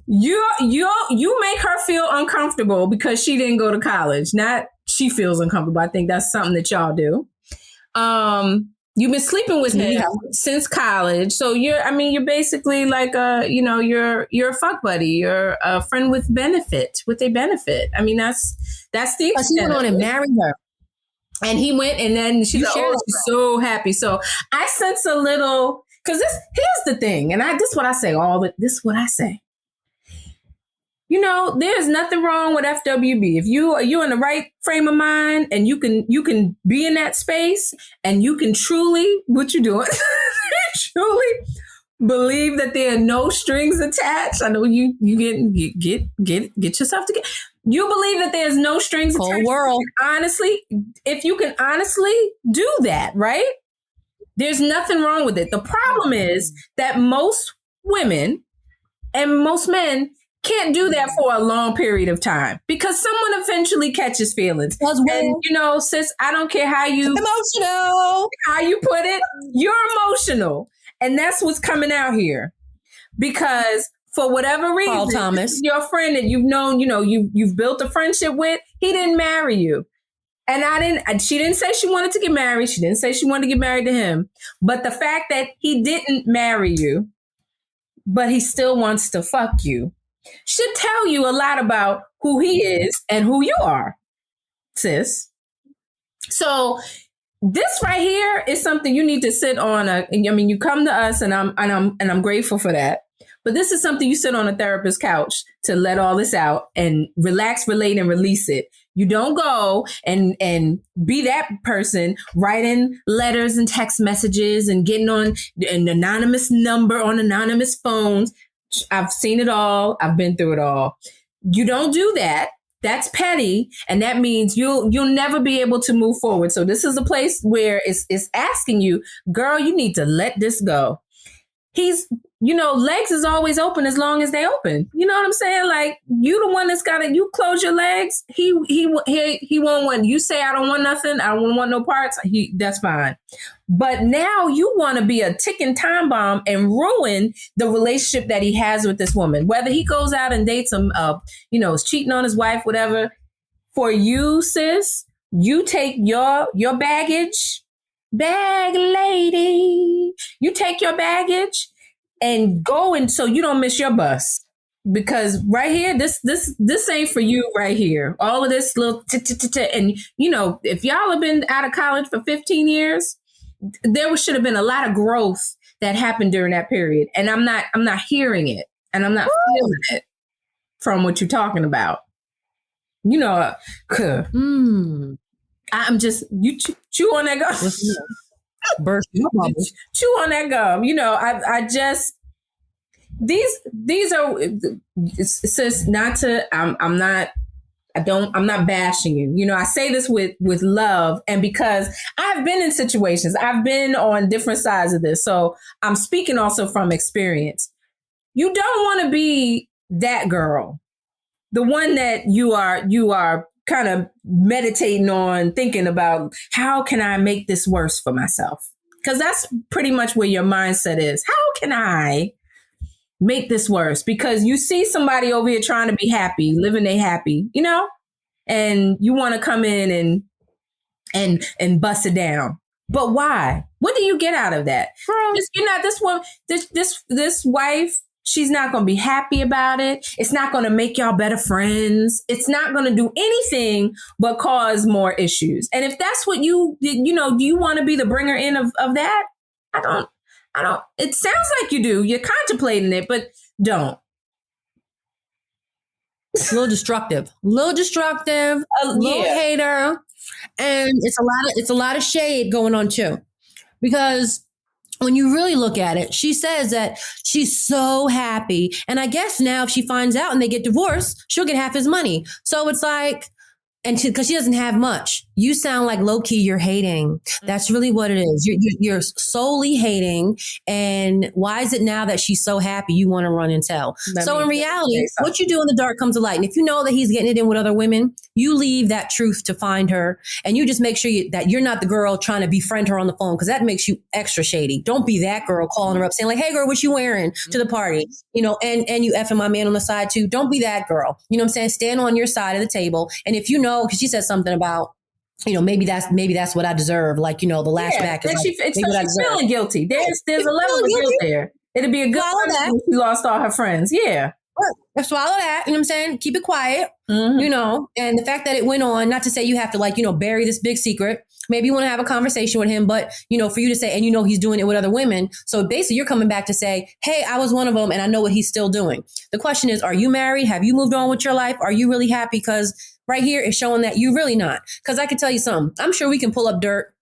You make her feel uncomfortable because she didn't go to college. Not she feels uncomfortable. I think that's something that y'all do. You've been sleeping with him since college. So you're basically like you're a fuck buddy. You're a friend with a benefit. I mean, that's the extent. He went on and married her. And he went and then she's like, she's so happy. So I sense a little, because here's the thing. And this is what I say this is what I say. There's nothing wrong with FWB. If you're in the right frame of mind and you can be in that space and you can truly, what you doing, truly believe that there are no strings attached. I know you get yourself together. You believe that there's no strings attached. Whole world. Honestly, if you can honestly do that, right? There's nothing wrong with it. The problem is that most women and most men can't do that for a long period of time because someone eventually catches feelings. And sis, I don't care how you put it, you're emotional. And that's what's coming out here. Because for whatever reason, Paul Thomas, your friend that you've known, you've built a friendship with, he didn't marry you. And she didn't say she wanted to get married. She didn't say she wanted to get married to him. But the fact that he didn't marry you, but he still wants to fuck you, should tell you a lot about who he is and who you are, sis. So this right here is something you need to sit on. You come to us and I'm grateful for that. But this is something you sit on a therapist's couch to let all this out and relax, relate, and release it. You don't go and be that person writing letters and text messages and getting on an anonymous number on anonymous phones. I've seen it all. I've been through it all. You don't do that. That's petty. And that means you'll never be able to move forward. So this is a place where it's asking you, girl, you need to let this go. Legs is always open as long as they open. You know what I'm saying? Like, you the one that's you close your legs. He won't want, you say, I don't want nothing. I don't want no parts. That's fine. But now you want to be a ticking time bomb and ruin the relationship that he has with this woman. Whether he goes out and dates him, is cheating on his wife, whatever. For you, sis, you take your baggage, bag lady. You take your baggage and go, and so you don't miss your bus. Because right here, this ain't for you right here. All of this little and if y'all have been out of college for 15 years, there should have been a lot of growth that happened during that period. And I'm not hearing it, and I'm not feeling it from what you're talking about. I'm just, you chew on that gum. Burst chew on that gum. I just, these are, sis, not to, I'm not bashing you. I say this with love, and because I've been in situations, I've been on different sides of this. So I'm speaking also from experience. You don't want to be that girl, the one that you are kind of meditating on, thinking about, how can I make this worse for myself? Because that's pretty much where your mindset is. How can I make this worse? Because you see somebody over here trying to be happy, living they happy, and you want to come in and bust it down. But why? What do you get out of that? You're not this one, this wife. She's not going to be happy about it. It's not going to make y'all better friends. It's not going to do anything but cause more issues. And if that's what do you want to be the bringer in of that? I don't, it sounds like you do. You're contemplating it, but don't. It's a little destructive, a little hater. And it's a lot of shade going on too, because when you really look at it, she says that she's so happy. And I guess now if she finds out and they get divorced, she'll get half his money. So it's like, and because she doesn't have much, you sound like low key you're hating. That's really what it is. You're solely hating. And why is it now that she's so happy you want to run and tell? So in reality, what you do in the dark comes to light. And if you know that he's getting it in with other women, you leave that truth to find her. And you just make sure that you're not the girl trying to befriend her on the phone, because that makes you extra shady. Don't be that girl calling her up saying like, hey girl, what you wearing to the party? You know, and you effing my man on the side too. Don't be that girl. You know what I'm saying? Stand on your side of the table. And if you know, because she said something about, you know, maybe that's what I deserve. Like, you know, the last back is like, she's feeling guilty. There's a level of guilt there. It'd be a good one if she lost all her friends. Yeah. Swallow that. You know what I'm saying? Keep it quiet. You know, and the fact that it went on, not to say you have to like, you know, bury this big secret. Maybe you want to have a conversation with him, but, you know, for you to say, and you know, he's doing it with other women. So basically you're coming back to say, hey, I was one of them and I know what he's still doing. The question is, are you married? Have you moved on with your life? Are you really happy? Because right here is showing that you're really not. Because I can tell you something. I'm sure we can pull up dirt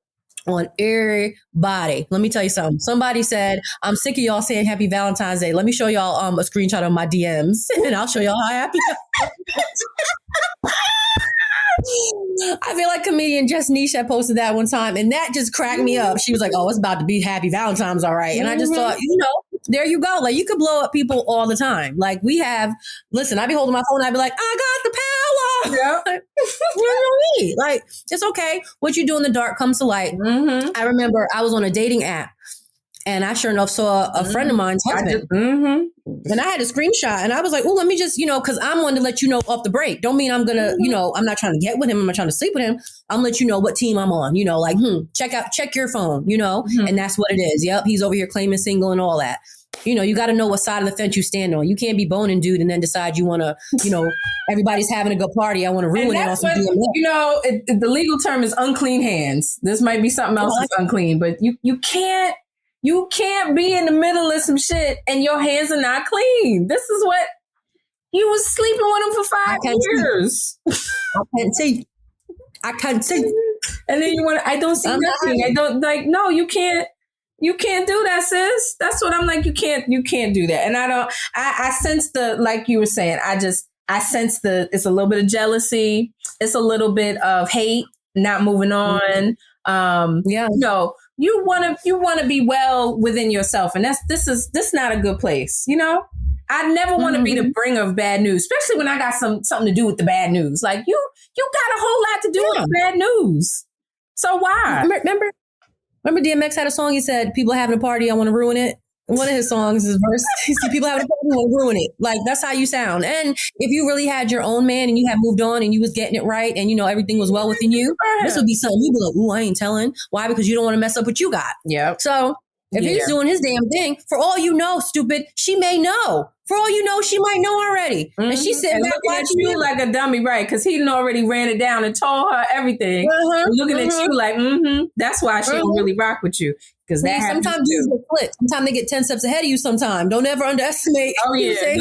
on everybody. Let me tell you something. Somebody said, I'm sick of y'all saying happy Valentine's Day. Let me show y'all a screenshot of my DMs and I'll show y'all how happy I feel like comedian Jess Nisha posted that one time and that just cracked me up. She was like, oh, it's about to be happy Valentine's. All right. And I just thought, you know, there you go. Like you could blow up people all the time. Like we have, listen, I'd be holding my phone. I'd be like, I got the power. Yeah. You know what I mean? Like, it's okay. What you do in the dark comes to light. I remember I was on a dating app and I sure enough saw a friend of mine's husband. And I had a screenshot and I was like, oh, let me just, you know, because I'm one to let you know off the break. Don't mean I'm going to, you know, I'm not trying to get with him. I'm not trying to sleep with him. I'm let you know what team I'm on, you know, like, check your phone, you know, and that's what it is. Yep. He's over here claiming single and all that. You know, you got to know what side of the fence you stand on. You can't be boning dude and then decide you want to, you know, everybody's having a good party. I want to ruin it on some DMX. You know, the legal term is unclean hands. This might be something else that's unclean, but you can't be in the middle of some shit and your hands are not clean. This is what you was sleeping with him for 5 years. I can't see. And then I don't see nothing. I don't like, no, you can't do that, sis. That's what I'm like. You can't do that. And I sense like you were saying, I sense it's a little bit of jealousy. It's a little bit of hate, not moving on. No, you want to be well within yourself. And this is not a good place. You know, I never want to be the bringer of bad news, especially when I got something to do with the bad news. Like you got a whole lot to do with the bad news. So why? Remember DMX had a song, he said, people having a party, I want to ruin it. One of his songs, his verse, he said, people having a party, I want to ruin it. Like, that's how you sound. And if you really had your own man and you had moved on and you was getting it right and, you know, everything was well within you, this would be something you'd be like, ooh, I ain't telling. Why? Because you don't want to mess up what you got. Yeah. So if he's doing his damn thing, for all you know, stupid, she may know. For all you know, she might know already. And she's sitting back watching you like a dummy, right? Because he already ran it down and told her everything. Looking at you like, that's why she don't really rock with you. Because that sometimes dudes get flipped. Sometimes they get 10 steps ahead of you sometimes. Don't ever underestimate. Oh, yeah.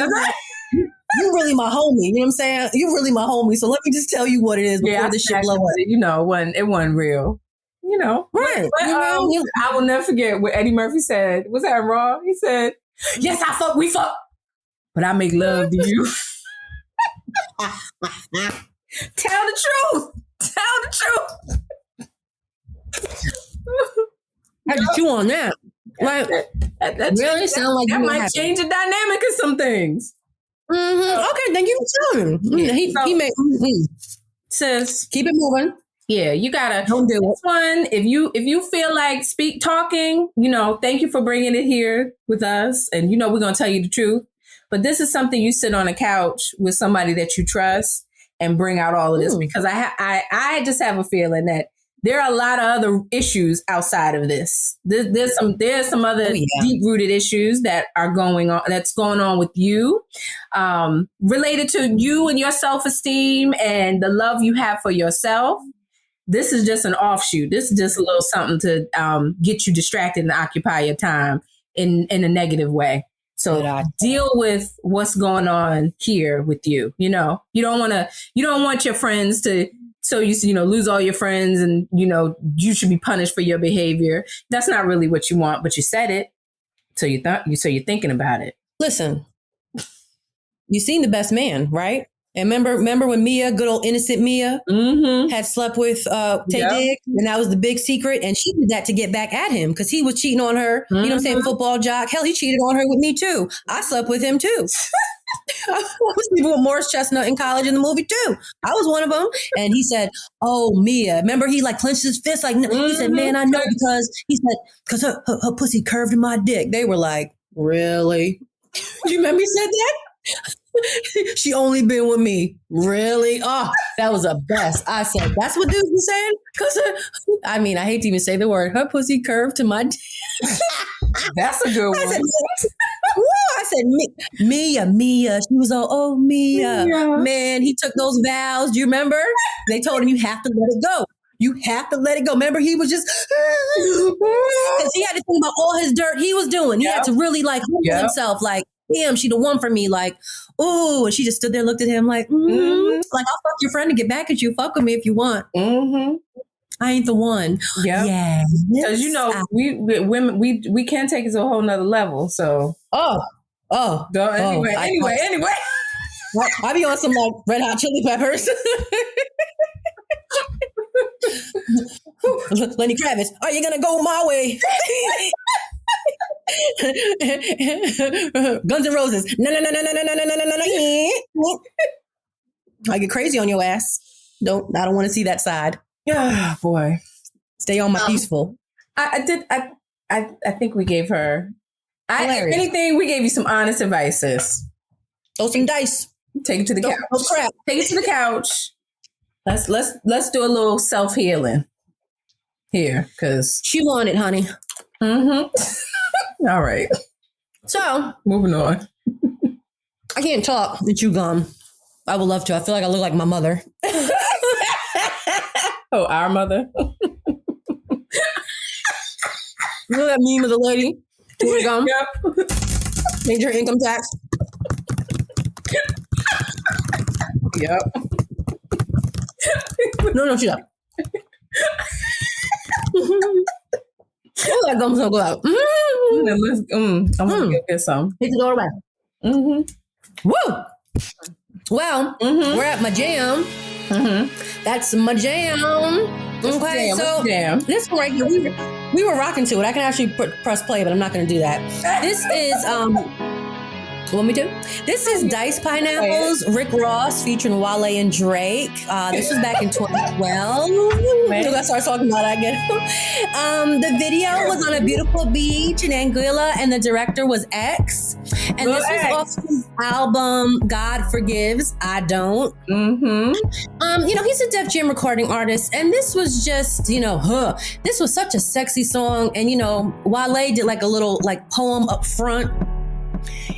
You really my homie. You know what I'm saying? You really my homie. So let me just tell you what it is before this shit blow up. You know, it wasn't real. You know. Right. But, I will never forget what Eddie Murphy said. Was that wrong? He said, yes, we fuck. But I make love to you. Tell the truth. I just chew on that. Like, that really sound like that might change the dynamic of some things. Okay, then you tell him. He made sis, keep it moving. Yeah, you gotta don't do this one. If you feel like talking, you know, thank you for bringing it here with us, and you know we're gonna tell you the truth. But this is something you sit on a couch with somebody that you trust and bring out all of this because I just have a feeling that there are a lot of other issues outside of this. There's some other deep rooted issues that are going on with you, related to you and your self-esteem and the love you have for yourself. This is just an offshoot. This is just a little something to get you distracted and occupy your time in a negative way. So deal with what's going on here with you. You know, you don't want your friends to so you lose all your friends and, you should be punished for your behavior. That's not really what you want, but you said it. So you're thinking about it. Listen, you seen The Best Man, right? And remember when Mia, good old innocent Mia, had slept with Tay Diggs, and that was the big secret. And she did that to get back at him because he was cheating on her. You know what I'm saying? Football jock. Hell, he cheated on her with me too. I slept with him too. I was sleeping with Morris Chestnut in college in the movie too. I was one of them. And he said, "Oh, Mia." Remember, he like clenched his fist. Like he said, "Man, I know because her pussy curved in my dick." They were like, "Really?" You remember he said that? She only been with me. Really? Oh, that was the best. I said, that's what dudes were saying? Because, I hate to even say the word. Her pussy curved to my dick. That's a good one. I said, Mia. She was all, oh, Mia. Man, he took those vows. Do you remember? They told him, you have to let it go. You have to let it go. Remember, he was just, because he had to think about all his dirt he was doing. He had to really like humble himself. Like, damn, she the one for me. Like, oh, and she just stood there, looked at him like, like, I'll fuck your friend to get back at you. Fuck with me if you want. I ain't the one. Yeah. Because we women, we can take it to a whole nother level. So anyway. I be on some like Red Hot Chili Peppers. Lenny Kravitz, are you gonna go my way? Guns N' Roses. No. I get crazy on your ass. I don't want to see that side. Yeah, boy. Stay on my peaceful. I think we gave her. If anything, we gave you some honest advice, sis. Throw some dice. Take it to the couch. Oh crap. Take it to the couch. Let's do a little self-healing here, because she wanted, honey. All right. So moving on. I can't talk and chew gum. I would love to. I feel like I look like my mother. Oh, our mother. You know that meme of the lady chewing gum? Yep. Major income tax. Yep. No, shut up. Oh, that gum's so good. I'm gonna get some. Hit the door back. Woo! Well, we're at my jam. That's my jam. Okay, so this one right here, we were rocking to it. I can actually press play, but I'm not going to do that. This is want me to? This is Diced Pineapples, Rick Ross featuring Wale and Drake. This was back in 2012. I started talking about it again. The video was on a beautiful beach in Anguilla, and the director was X. And this was off his album God Forgives, I Don't. He's a Def Jam recording artist, and this was just, this was such a sexy song. And Wale did like a little like poem up front.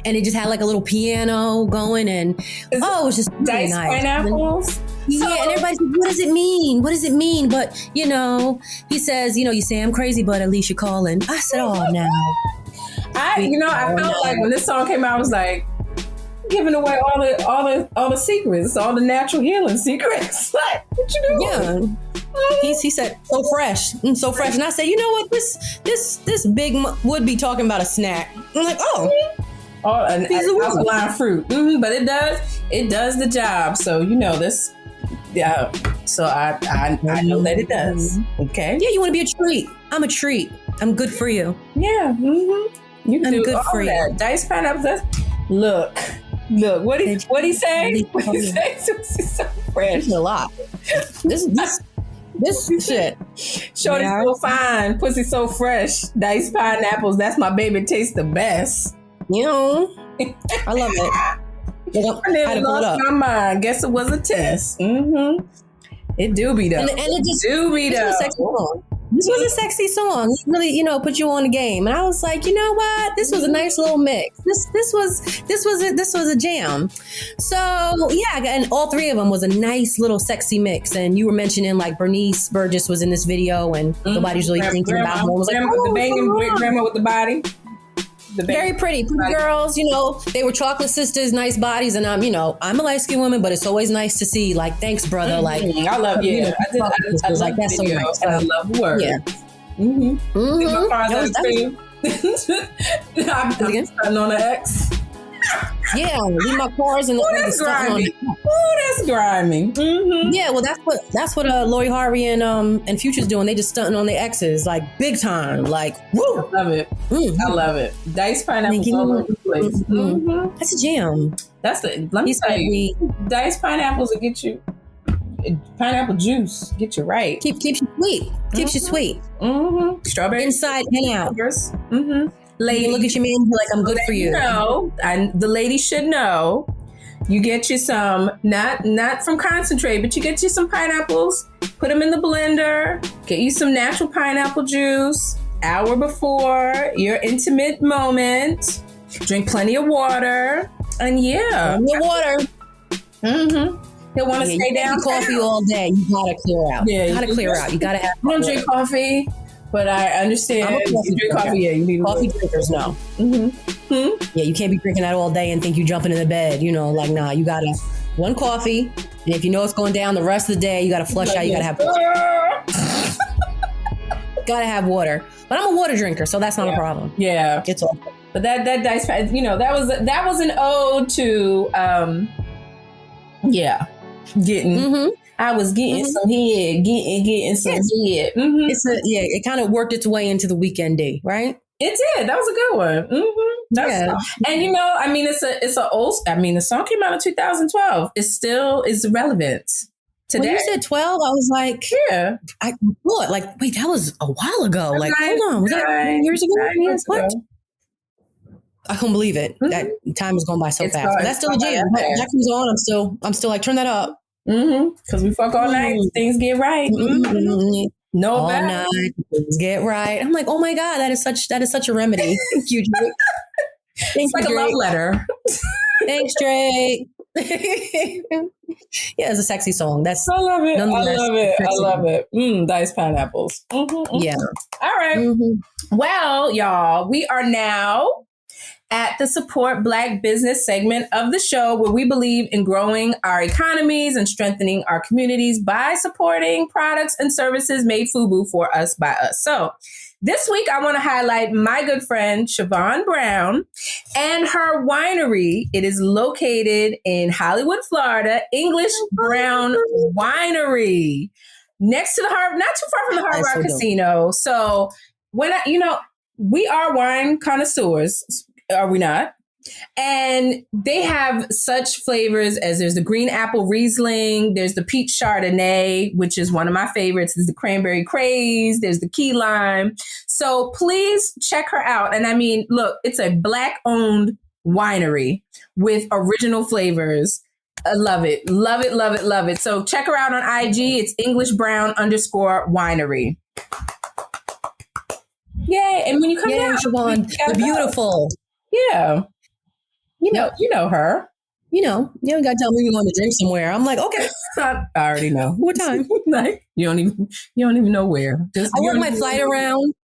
And it just had like a little piano going, and it was just really nice. Pineapples? Yeah, and everybody's like, what does it mean? What does it mean? But, he says, you say I'm crazy, but at least you're calling. I said, oh, no. I felt like when this song came out, I was like, giving away all the secrets, all the natural healing secrets. Like, what you doing? Yeah. He said, so fresh. So fresh. And I said, you know what? This big would be talking about a snack. I'm like, an alkaline fruit. But it does the job. So this. Yeah. So I know that it does. Okay. Yeah, you want to be a treat. I'm a treat. I'm good for you. Yeah. You can do good for you. Diced pineapples. Look. What he say? What he say? So fresh. A lot. This shit. Shorty so fine. Pussy so fresh. Diced pineapples. That's my baby. Tastes the best. I love it. I never lost my mind. Guess it was a test. It do be though. And it just do be though. This was a sexy song. It really, put you on the game. And I was like, you know what? This was a nice little mix. This was a jam. So yeah, and all three of them was a nice little sexy mix. And you were mentioning like Bernice Burgess was in this video, and nobody's really thinking about her. Was like, the banging grandma with the body. Very pretty girls, you know, they were chocolate sisters, nice bodies. And I'm a light-skinned woman, but it's always nice to see, like, thanks, brother. Mm-hmm. Like, I love, I love like, that's so nice. And I love the word. Yeah. Mm-hmm. I'm Again? Stuntin On My Ex. Yeah, leave my cars and that's grimy. That's grimy. Mm-hmm. Yeah, well, that's what Lori Harvey and Future's doing. They just stunting on their exes, like, big time, like, woo. I love it. Mm-hmm. I love it. Diced pineapples all over the place. Mm-hmm. Mm-hmm. That's a jam. Let me tell you, diced pineapples will get you. Pineapple juice get you right. Keeps you sweet. Keeps you sweet. Mm-hmm. Strawberry inside and out. Mm-hmm. Lady, look at your man and be like, I'm good for you. No, and the lady should know. You get you some, not from concentrate, but you get you some pineapples, put them in the blender, get you some natural pineapple juice, hour before your intimate moment, drink plenty of water, and water. Mm-hmm. He'll want to stay down. Coffee all day. You gotta clear out. Yeah, you gotta clear out. You gotta have. I don't drink coffee, but I understand. I'm a coffee you drink coffee. Yeah, you need coffee drinkers. No. Mm-hmm. Yeah, you can't be drinking that all day and think you jumping in the bed. You know, like, nah. You gotta one coffee, and if you know it's going down the rest of the day, you gotta flush out. You gotta have. Gotta have water. But I'm a water drinker, so that's not a problem. Yeah, it's all. But that dice, that was an ode to getting. I was getting some head, getting some head. Mm-hmm. It kind of worked its way into the weekend day, right? It did. That was a good one. Mm-hmm. And it's a old. I mean, the song came out in 2012. It still is relevant today. When you said 12, I was like, yeah. I thought, like, wait, that was a while ago. Like, hold on, was that 9 years ago? 9 years what? ago. I couldn't believe it. Mm-hmm. That time has gone by so fast. But that's still a jam. That comes on. I'm still like, turn that up. Because we fuck all night. Things get right. Mm-hmm. No all bad. night. Things get right. I'm like, oh my God, that is such a remedy. Thank you, Drake. It's like Drake. A love letter. Thanks, Drake. Yeah, it's a sexy song. I love it. I love it. Diced pineapples. Mm-hmm. Yeah. All right. Mm-hmm. Well, y'all, we are now at the Support Black Business segment of the show, where we believe in growing our economies and strengthening our communities by supporting products and services made FUBU for us by us. So this week, I want to highlight my good friend, Siobhan Brown, and her winery. It is located in Hollywood, Florida, English Brown Winery, next to the Harbor, not too far from the Hard Rock Casino. So when we are wine connoisseurs, are we not? And they have such flavors as there's the green apple Riesling, there's the peach Chardonnay, which is one of my favorites. There's the cranberry craze, there's the key lime. So please check her out. And I mean, look, it's a Black owned winery with original flavors. I love it. Love it, love it, love it. So check her out on IG. It's English Brown _winery. Yay. And when you come down, Siobhan, the beautiful. Yeah. You know her. You don't gotta tell me we're going to drink somewhere. I'm like, okay. I already know. What time? Like, you don't even know where. I work my flight around.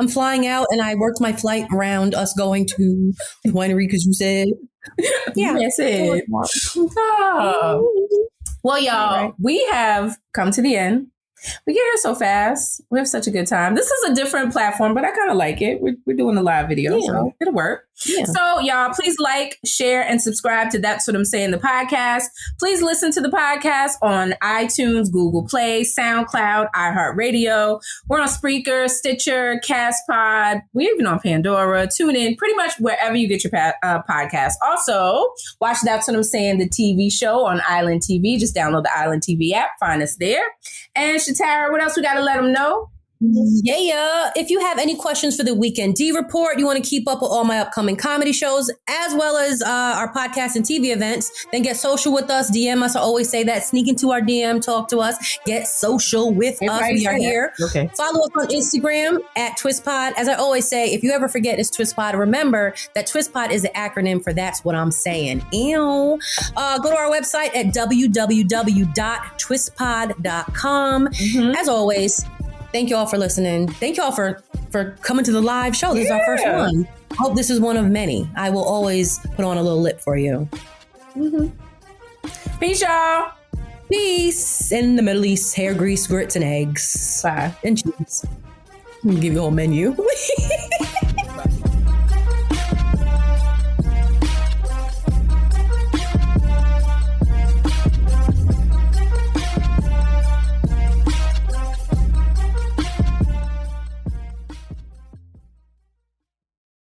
I'm flying out, and I worked my flight around us going to the winery because you said, yeah. Yes, it. Oh. Well, y'all, we have come to the end. We get here so fast. We have such a good time. This is a different platform, but I kind of like it. We're doing a live video, so it'll work. Yeah. So y'all, please like, share, and subscribe to That's What I'm Saying, the podcast. Please listen to the podcast on iTunes, Google Play, SoundCloud, iHeartRadio. We're on Spreaker, Stitcher, CastPod. We're even on Pandora. Tune in pretty much wherever you get your podcast. Also, watch That's What I'm Saying, the TV show on Island TV. Just download the Island TV app. Find us there. And Shatara, what else we got to let them know? Yeah. If you have any questions for the Weekend D Report, you want to keep up with all my upcoming comedy shows, as well as our podcast and TV events, then get social with us. DM us. I always say that. Sneak into our DM, talk to us, get social with us. We are here. Okay. Follow us on Instagram at TwistPod. As I always say, if you ever forget it's TwistPod, remember that TwistPod is the acronym for That's What I'm Saying. Ew. Go to our website at www.twistpod.com. As always, thank you all for listening. Thank you all for for coming to the live show. This is our first one. I hope this is one of many. I will always put on a little lip for you. Peace, y'all. Peace. In the Middle East, hair grease, grits, and eggs. Bye. And cheese. I'm gonna give you a whole menu.